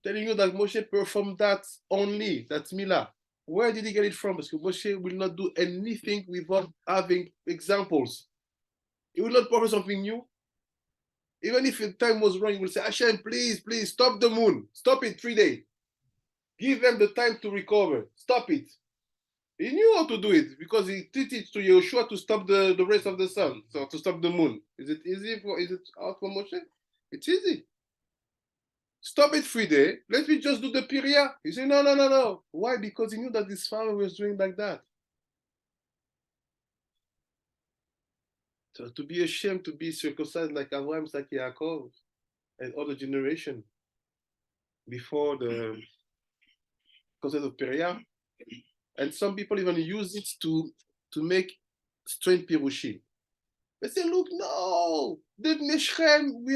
telling you that Moshe performed that only, that's Mila. Where did he get it from? Because Moshe will not do anything without having examples. He will not perform something new. Even if the time was wrong, he will say, Hashem, please, stop the moon. Stop it 3 days. Give them the time to recover. Stop it. He knew how to do it because he did it to Yehoshua to stop the rays of the sun, so to stop the moon. Is it hard for Moshe? It's easy. Stop it 3 days. Let me just do the Piriah. He said, no. Why? Because he knew that his father was doing like that. So to be ashamed to be circumcised like Abraham, like Yaakov, and other generation before the concept of Piriah. And some people even use it to make strange pirushim. They say, look, no, the Neshchem, we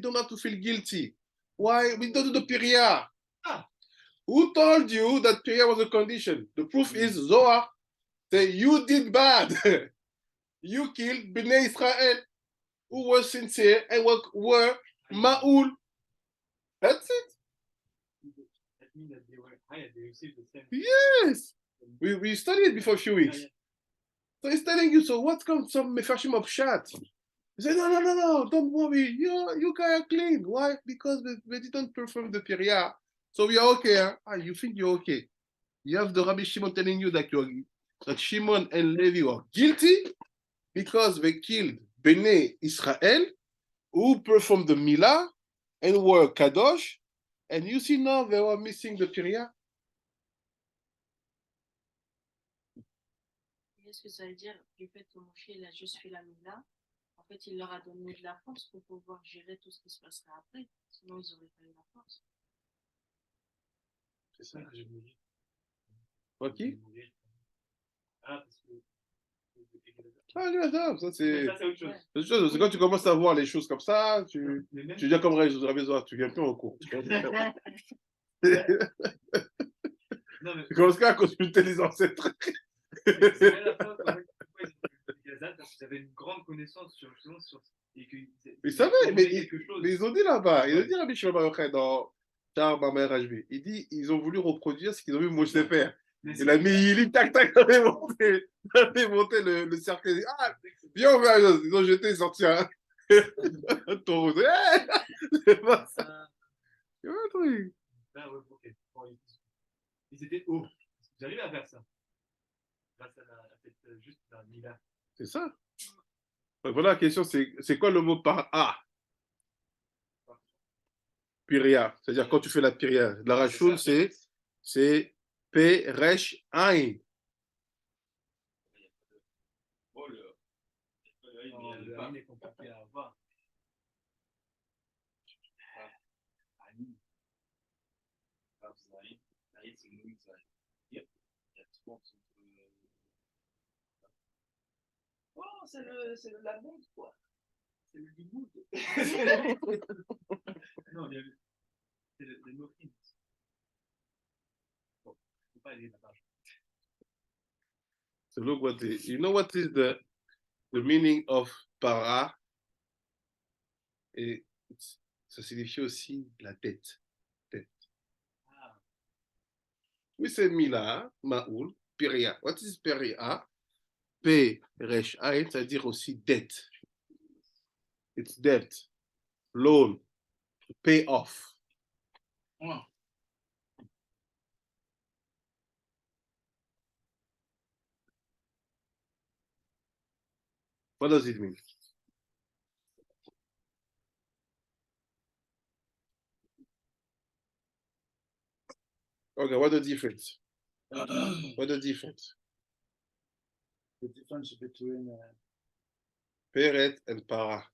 don't have to feel guilty. Why? We don't do the Piriah. Who told you that Piriah was a condition? The proof is Zohar. Say, you did bad. You killed Bnei Israel, who were sincere and were Ma'ul. That's it. That means that they received the same. Yes. We studied it before a few weeks. So he's telling you, so what's come some Mefashim of Shat? He said, no, don't worry. You guys are clean. Why? Because we didn't perform the Piriah. So we are okay. Huh? You think you're okay. You have the Rabbi Shimon telling you that Shimon and Levi are guilty because they killed Bnei Israel, who performed the Milah and were Kadosh. And you see now they were missing the Piriah. Qu'est-ce que ça veut dire du fait que Moshe il a juste fait la Mila? En fait, il leur a donné de la force pour pouvoir gérer tout ce qui se passera après. Sinon, ils n'auraient pas eu la force. C'est ça que je me dis. Ok. Parce que. Ça c'est autre chose. C'est autre chose. C'est quand tu commences à voir les choses comme ça, tu viens comme Rabbi, tu viens plus en cours. Non, mais... Tu commences à consulter les ancêtres. C'est à la fois vous avez une grande connaissance sur et que ils savaient, mais ils ont dit là-bas, ils ont dit Rabbi Shimon Bar Yochai dans Shar Mamer HB. Il dit ils ont voulu reproduire ce qu'ils ont vu Moshe faire. Il a mis Yili, tac, il avait monté le cercle. Ah, viens, on va, ils ont jeté, ils sorti un taureau. C'est pas ça. C'est un truc. Ah, ouais, ok. Bon, ils étaient hauts. J'arrive à faire ça. Grâce à cette juste la Mila. C'est ça. Voilà la question, c'est quoi le mot par A? Piriah. C'est-à-dire quand tu fais la Piriah. La Rachoun, c'est P, Resh, Ain. Le Ain est compliqué à avoir. Oh, c'est la montre, quoi. C'est le limoud. Non, il y avait... C'est le mot-clé. Bon, faut pas aller là-bas. So look what you know what is the meaning of para? Et ça signifie aussi la dette. Ah, We say mila, ma'ul, peria. What is peria? P, resh, ain, c'est-à-dire aussi dette. It's debt, loan, pay off. Ah. What does it mean? Okay, what the difference? What the difference? The difference between Peret and para.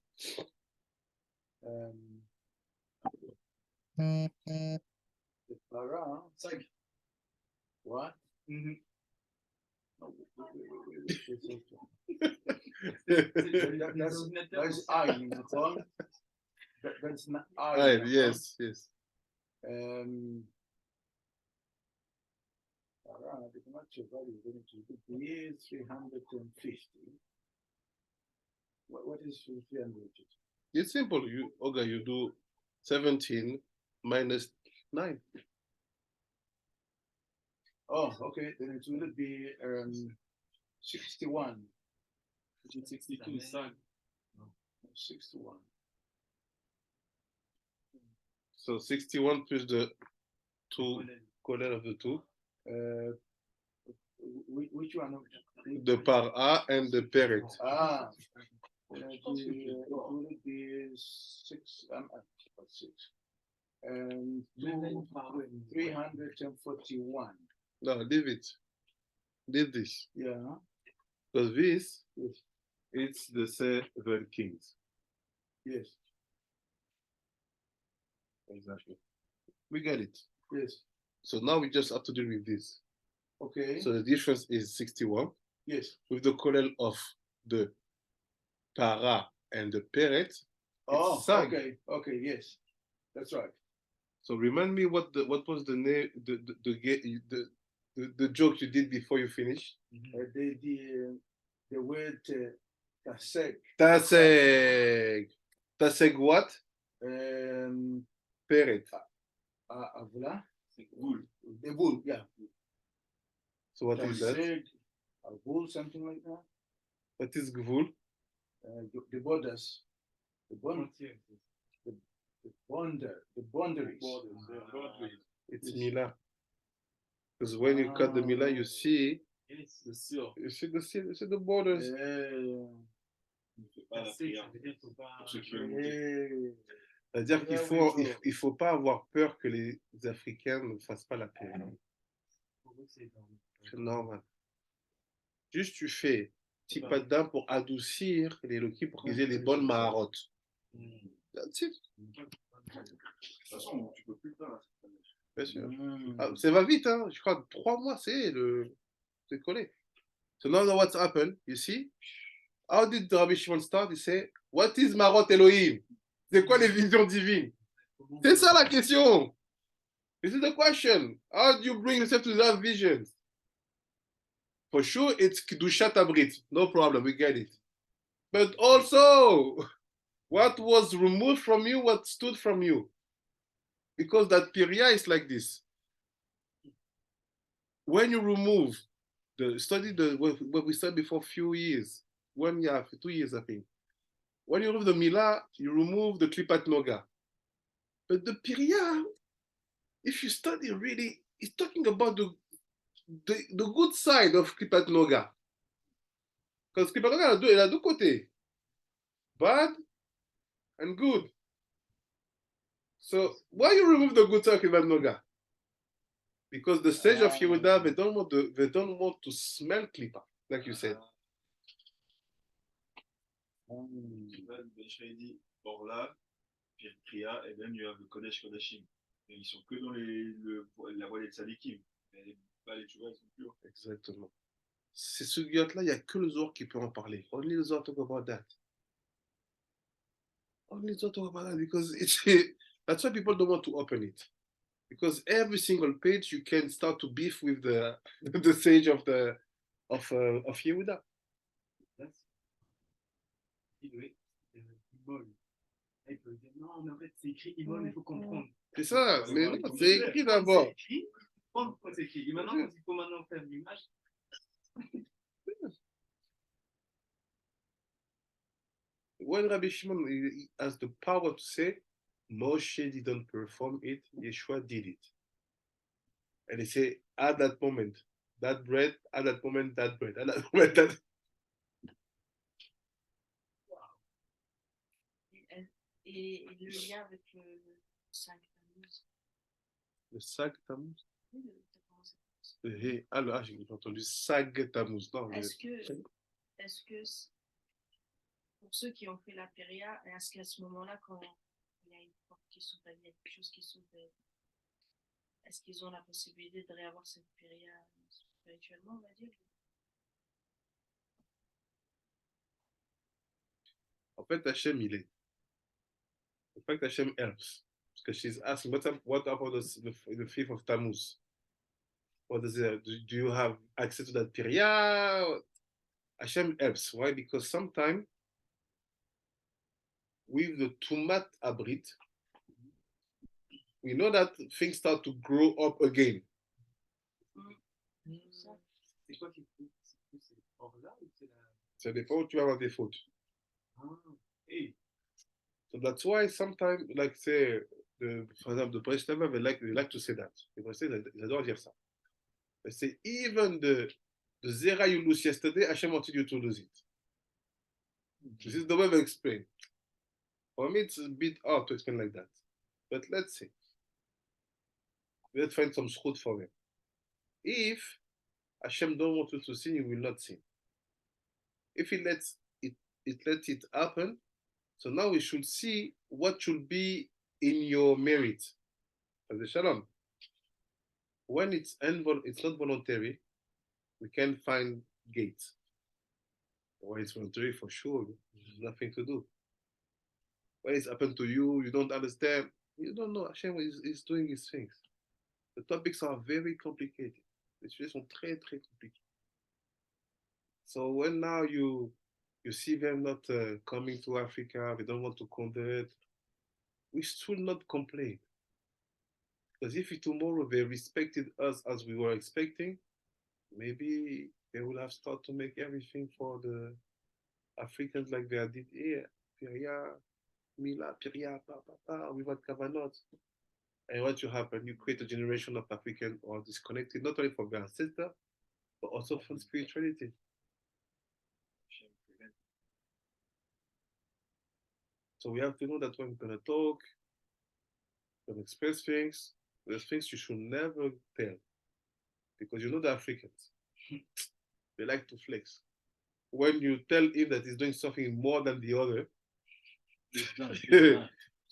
the para. It's like what? mhm. No, wait. C'est That's ordinateur. I in the phone. That's not I. Right, in the yes, yes. phone. Para, the commercial value is going to be 350. What is 350? It's simple. You do 17 minus 9. Oh, okay. Then it will be 61. 62, 5. 61. So 61 plus the 2 colonel of the 2. Which one? The para and the peret. Ah, it will be 6. 6. 341. No, leave it. Leave this. Yeah. Because this, Yes. it's the 7 kings. Yes. Exactly. We get it. Yes. So now we just have to deal with this. Okay. So the difference is 61 yes. with the colonel of the para and the peret. Oh, Sag. okay. Okay. Yes. That's right. So remind me what was the name the joke you did before you finished? The word taseg. Taseg what? Peret. Avla. Wool. The wool, yeah. So what is that? Taseg, a wool, something like that. What is gvul? The borders. The bond. Frontière. The boundaries. It's Mila. Because when you cut the Mila, you see Yes, the seal. you see the borders. Pas la Tasser, prière. ça veut dire faut pas. Pour ceux qui veulent monter. C'est-à-dire qu'il Yeah, faut pas avoir peur que les Africains ne fassent pas la paix. Pour eux, c'est dans. C'est normal. Juste tu fais petit pas de dents pour adoucir les loquis pour qu'ils aient les bonnes maharotes. That's it. De toute façon, tu peux plus le faire là. Bien sûr. Ah, ça va vite, hein. Je crois 3 mois, c'est collé. So now what's happened, you see? How did Rabbi Shimon start? He said, what is Marot Elohim? C'est quoi les visions divines? C'est ça la question. This is the question. How do you bring yourself to that vision? For sure, it's Kedushat Abrit. No problem, we get it. But also, what was removed from you, what stood from you? Because that Piria is like this. When you remove what we said before, few years, 1 year, 2 years, I think. When you remove the Mila, you remove the Klipat Noga. But the Piria, if you study really, it's talking about the good side of Klipat Noga. Because Klipat Noga, elle a deux côtés. Bad and good. So why you remove the good side of Klipat Noga? Because the stage of Yehuda, they don't want to smell Klipa, like you said. Ben Shreidi, Orla, Pierre Priya, et then you have le Kodesh Kodashim. Et ils sont que dans la voie des tzadikim. Mais pas les tchouva, ils sont purs. Exactement. Ces sugiotes-là, il n'y a que le Zohar qui peut en parler. Only the Zohar talk about that. Only the Zohar talk about that because that's why people don't want to open it. Because every single page you can start to beef with the the sage of Yehuda. Il peut dire non, mais en fait, c'est écrit Imol, il faut comprendre. C'est ça, mais non, c'est écrit d'abord. C'est écrit, pourquoi c'est écrit. Et maintenant, quand il faut maintenant faire l'image. When Rabbi Shimon he has the power to say, Moshe didn't perform it, Yeshua did it. And he say, at that moment, that bread, at that moment, that bread, at that moment, that. Et le lien avec le 5 Tammuz. Le Sag Tammuz? Oui, le Alors, j'ai entendu Sag Tammuz. Non, est-ce que pour ceux qui ont fait la péria, est-ce qu'à ce moment-là, quand il y a une porte qui s'ouvre, il y a quelque chose qui s'ouvre, est-ce qu'ils ont la possibilité de réavoir cette péria spirituellement, on va dire? En fait, Hachem, il est. In fact, Hashem helps because she's asking, what about the 5th of Tammuz? What is it? Do you have access to that period? Hashem helps. Why? Because sometimes with the Tumat Abrit, we know that things start to grow up again. C'est quoi qui est c'est hors là ou c'est la. Ça dépend où tu vas avoir des fautes. Hey. So that's why sometimes, like say, for example, the Breshnever, they like to say that. Ils adorent dire ça. They say, even the Zera you lose yesterday, Hashem wanted you to lose it. This is the way they explain. For me, it's a bit hard to explain like that. But let's see. Let's find some schut for them. If Hashem don't want you to sin, you will not sin. If he lets it happen, so now we should see what should be in your merit. As the Shalom. When it's not voluntary, we can find gates. When it's voluntary, for sure, there's nothing to do. When it's happened to you, you don't understand, you don't know. Hashem is doing his things. The topics are very complicated. Les sujets sont très, très compliqués. So when now you see them not coming to Africa, they don't want to convert, we should not complain. Because if tomorrow they respected us as we were expecting, maybe they will have started to make everything for the Africans like they did here. Piria, Mila, Piria, without Kavanot. And what you happen, you create a generation of Africans who are disconnected, not only from their ancestors, but also from spirituality. So we have to know that when we're going to talk, we're going to express things, there's things you should never tell. Because you know the Africans, they like to flex. When you tell him that he's doing something more than the other,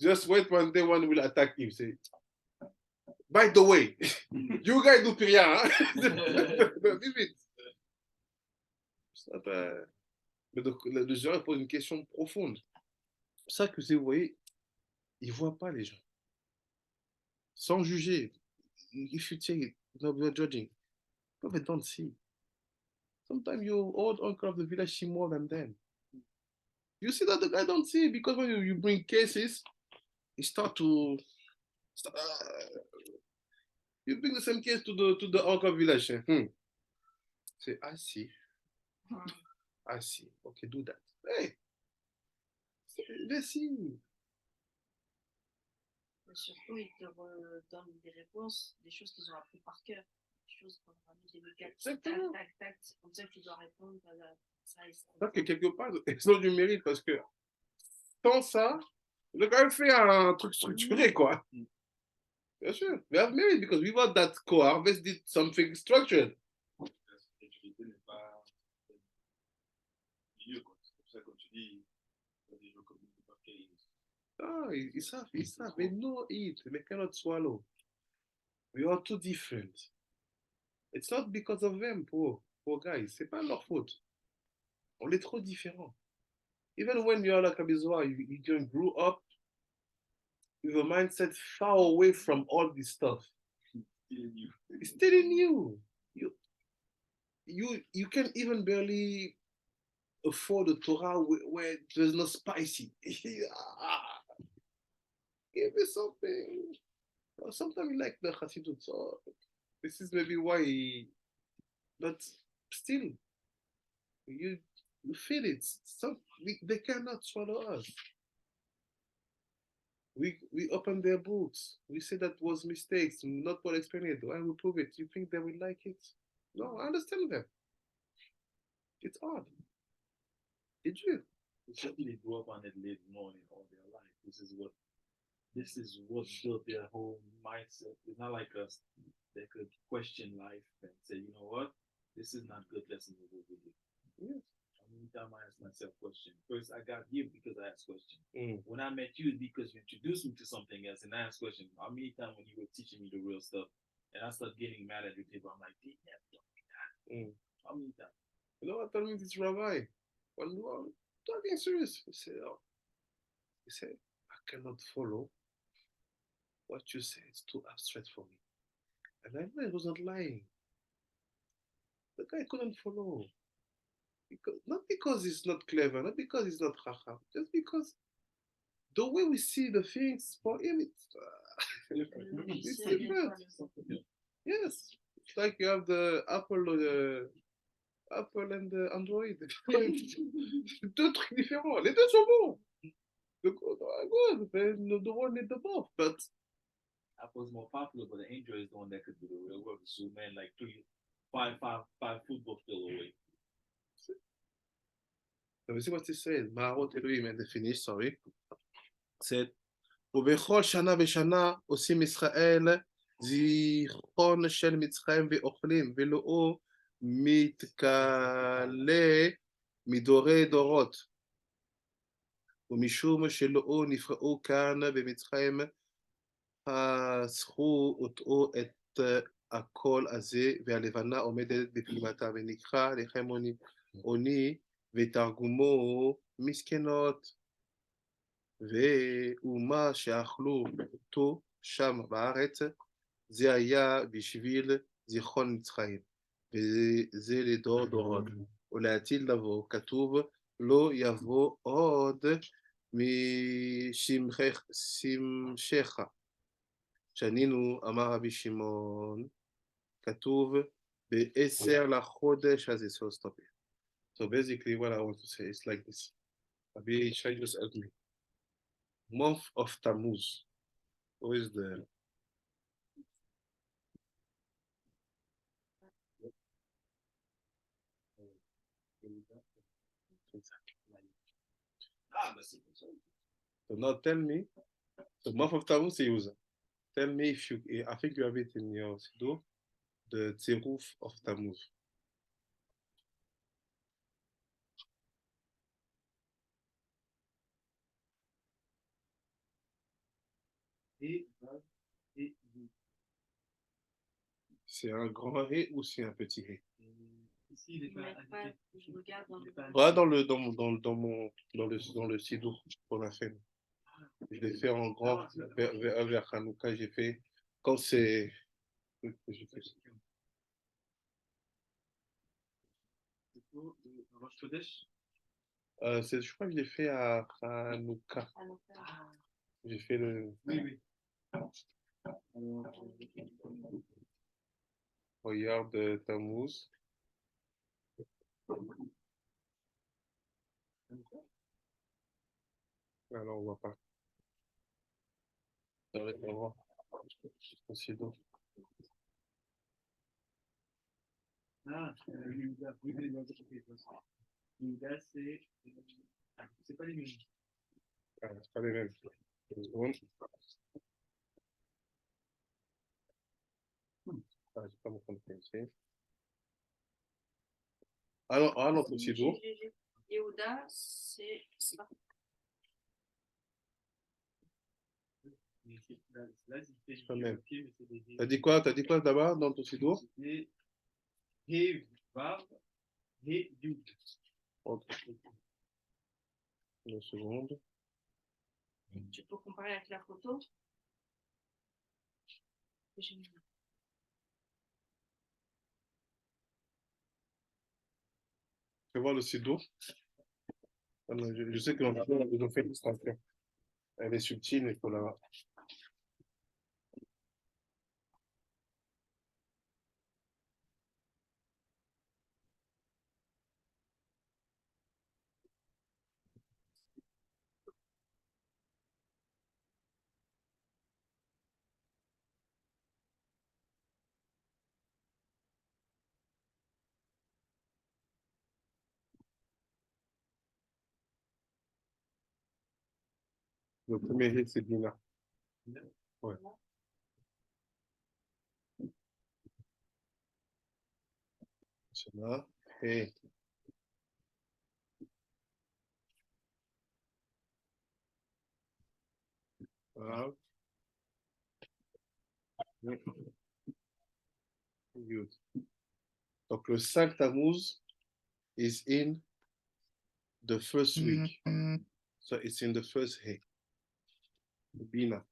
just wait one day, one will attack him. Say, by the way, you guys do Piria, hein? Mais donc, le gens pose une question profonde. C'est pour ça que vous voyez, ils ne voient pas les gens. Sans juger. If you take it, without judging, but they don't see. Sometimes your old uncle of the village see more than them. You see that the guy don't see because when you bring cases, you start to you bring the same case to the uncle village. Say, I see. I see. Okay, do that. Hey, they see. Mais surtout, ils te donnent des réponses, des choses qu'ils ont appris par cœur, des choses qu'on a mis des mécanismes. Tac. C'est comme ça que tu dois répondre à ça et ça. Donc, quelque part, ils ont du mérite parce que sans ça, le gars fait un truc structuré, quoi. Bien sûr. We have merit because without that co-harvest did something structured. La spiritualité n'est pas milieu, quoi. C'est pour ça, comme tu dis, il y a des gens comme nous, qui Ah, ils savent. They know it. They cannot swallow. We are too different. It's not because of them, poor guys. C'est pas leur faute. On est trop différents. Even when you are like a Bizwa, you grew up with a mindset far away from all this stuff. It's still in you. You can even barely afford a Torah where there's no spicy. Give me something. Well, sometimes you like the Hasidut, so this is maybe why. But still, you feel it. They cannot swallow us. We open their books. We say that was mistakes, not well explained. Why we prove it? You think they will like it? No, I understand them. It's hard. It's real. They certainly grew up on it late morning all their life. This is what built their whole mindset. It's not like us. They could question life and say, you know what, this is not good. Let's move over here. Yes. How many times I ask myself question? First, I got here because I asked question. Mm. When I met you, it's because you introduced me to something else, and I asked question. How many times when you were teaching me the real stuff, and I started getting mad at the table, I'm like, damn, don't be that. How many times? You know what? Tell me this rabbi. Well, talking serious. He said, I cannot follow what you say. It's too abstract for me. And I know he was not lying. The guy couldn't follow. Not because he's not clever, not because he's not chacham, just because the way we see the things for him, it's different. Yes, it's like you have the Apple and the Android. Deux trucs différents. Les deux sont bons. The one need the both, but Apple's more popular, but the Android is the one that could do the real work. So man, like five football fill away. let me see what he said. Ma'arot Elohim, and they finish, sorry. Said, ובכל שנה ושנה עושים ישראל זיכרון של מצרים ואוכלים, ולא מתכלה מדורי דורות. ומשום שלא נפרעו כאן במצרים, חסכו אותו את הקול הזה, והלבנה עומדת בפנימתה, ונקרא לחם עוני, ותרגומו מסכנות. ומה שאכלו אותו שם בארץ, זה היה בשביל זיכרון מצרים, וזה לדור דורות. ולעתיד לבוא, כתוב, לא יבוא עוד משמשך. שנינו, אמר רבי שמעון, כתוב, ב10 לחודש הזה. So stop it. So basically what I want to say is like this. Rabbi Shai just helped me. Month of Tammuz. Who is the so now tell me the month of Tammuz is user. Tell me if you I think you have it in your Siddur, the Tziruf of Tammuz. C'est un grand hé ou c'est un petit hé? Ici, il est pas indiqué. Je regarde dans le. Ouais, dans le Siddur qu'on a fait. Je l'ai fait en grand vers Hanouka, j'ai fait quand c'est. Je crois que je l'ai fait à Hanouka. J'ai fait le. Oui. Regarde Tammuz. Alors, on voit pas. Ça va être voir. Aussi d'eau. Ah, Yehuda. Oui, Yehuda, c'est pas les mêmes. Ah, c'est pas les mêmes. Une seconde. Ah, j'ai pas mon compte ici. Ah non, aussi d'eau. Yehuda, c'est ça. Là, c'est Quand même. mais c'est des. T'as dit quoi d'abord dans ton Siddur? C'est He, Vav, He, Yud. Ok. Une seconde. Tu peux comparer avec la photo. Je- Tu vois le pseudo? Je sais qu'ils ont fait l'extension. Elle est subtile, il faut la. Le premier hit, c'est Bina. Ouais. C'est là. Et voilà. Good. Donc le 5 Tammuz is in the first week. So it's in the first hay. Bina.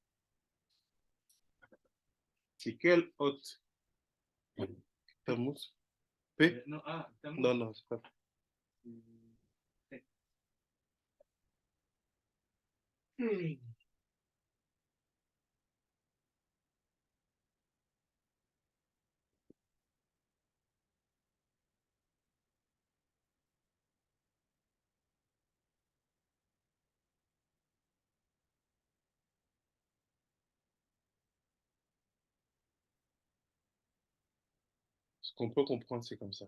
C'est quel hôte? Tammuz? P? Non, Tammuz. Non, non, c'est pas. Ce qu'on peut comprendre, c'est comme ça.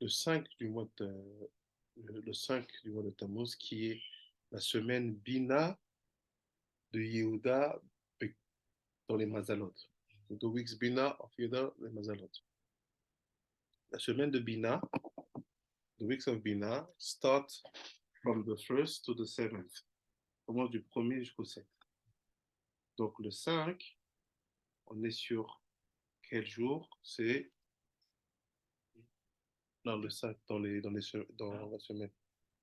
Le 5 du mois le 5 du mois de Tammuz, qui est la semaine Bina de Yehuda dans les Mazalot. The weeks Bina of Yehuda dans les Mazalot. La semaine de Bina, the weeks of Bina, start from the 1st to the 7th. Commence du 1er jusqu'au 7. Donc le 5, on est sur quel jour? C'est non, le 5 dans la semaine.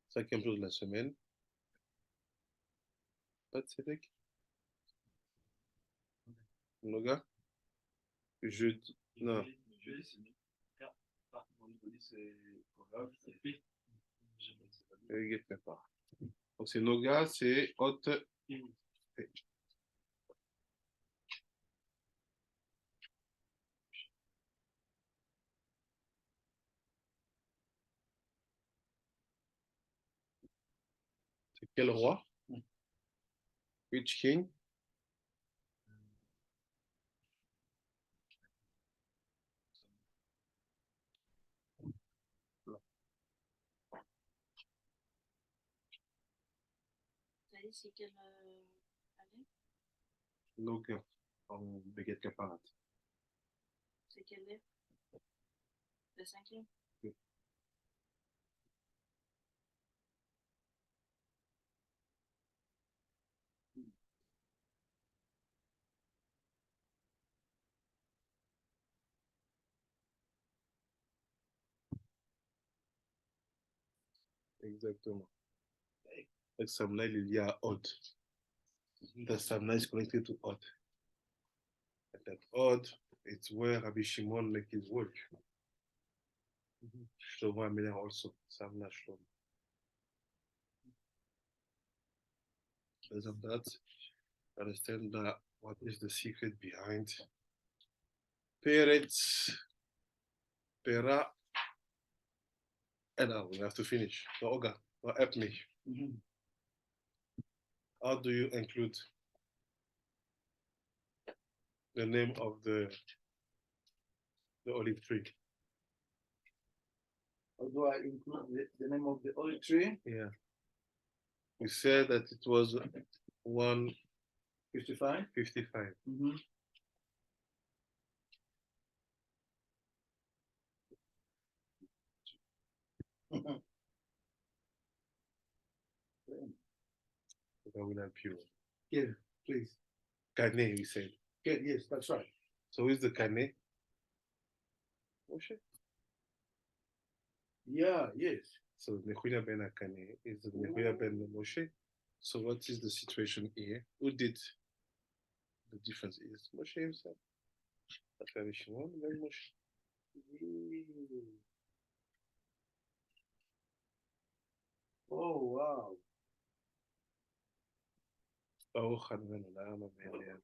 5e jour de la semaine. Pas de Sédek? Noga? Jeudi. Non. Donc c'est Noga, c'est Hot. C'est quel roi? Which king? Vous savez, c'est quelle année? Noga, en Beget Kaparat. C'est quelle année? Le 5e? Oui. Exactement. Like Samna, il est lié à Hod. That Samna is connected to Hod. And that Hod, it's where Rabbi Shimon make his work. Shlomo Ameler also. Samna Shlomo. Because of that, understand that what is the secret behind Peretz, Pera, and now we have to finish. So, Oga, help me. How do you include the name of the olive tree? How do I include the name of the olive tree? Yeah. We said that it was 55. 155. I will help you. Yeah, please. Kane, we said. Yeah, yes, that's right. So who's the Kane? Moshe. Yeah, yes. So Nehuya ben Akane is the Nehuya ben Moshe. So what is the situation here? Who did the difference is Moshe himself. Ça fait avec Shimon, même Moshe. Oh, wow. Baruch Adonai Olam, amen.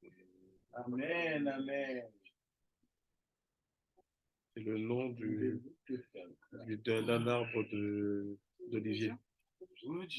Amen, amen. C'est le nom d'un arbre d'olivier. Good.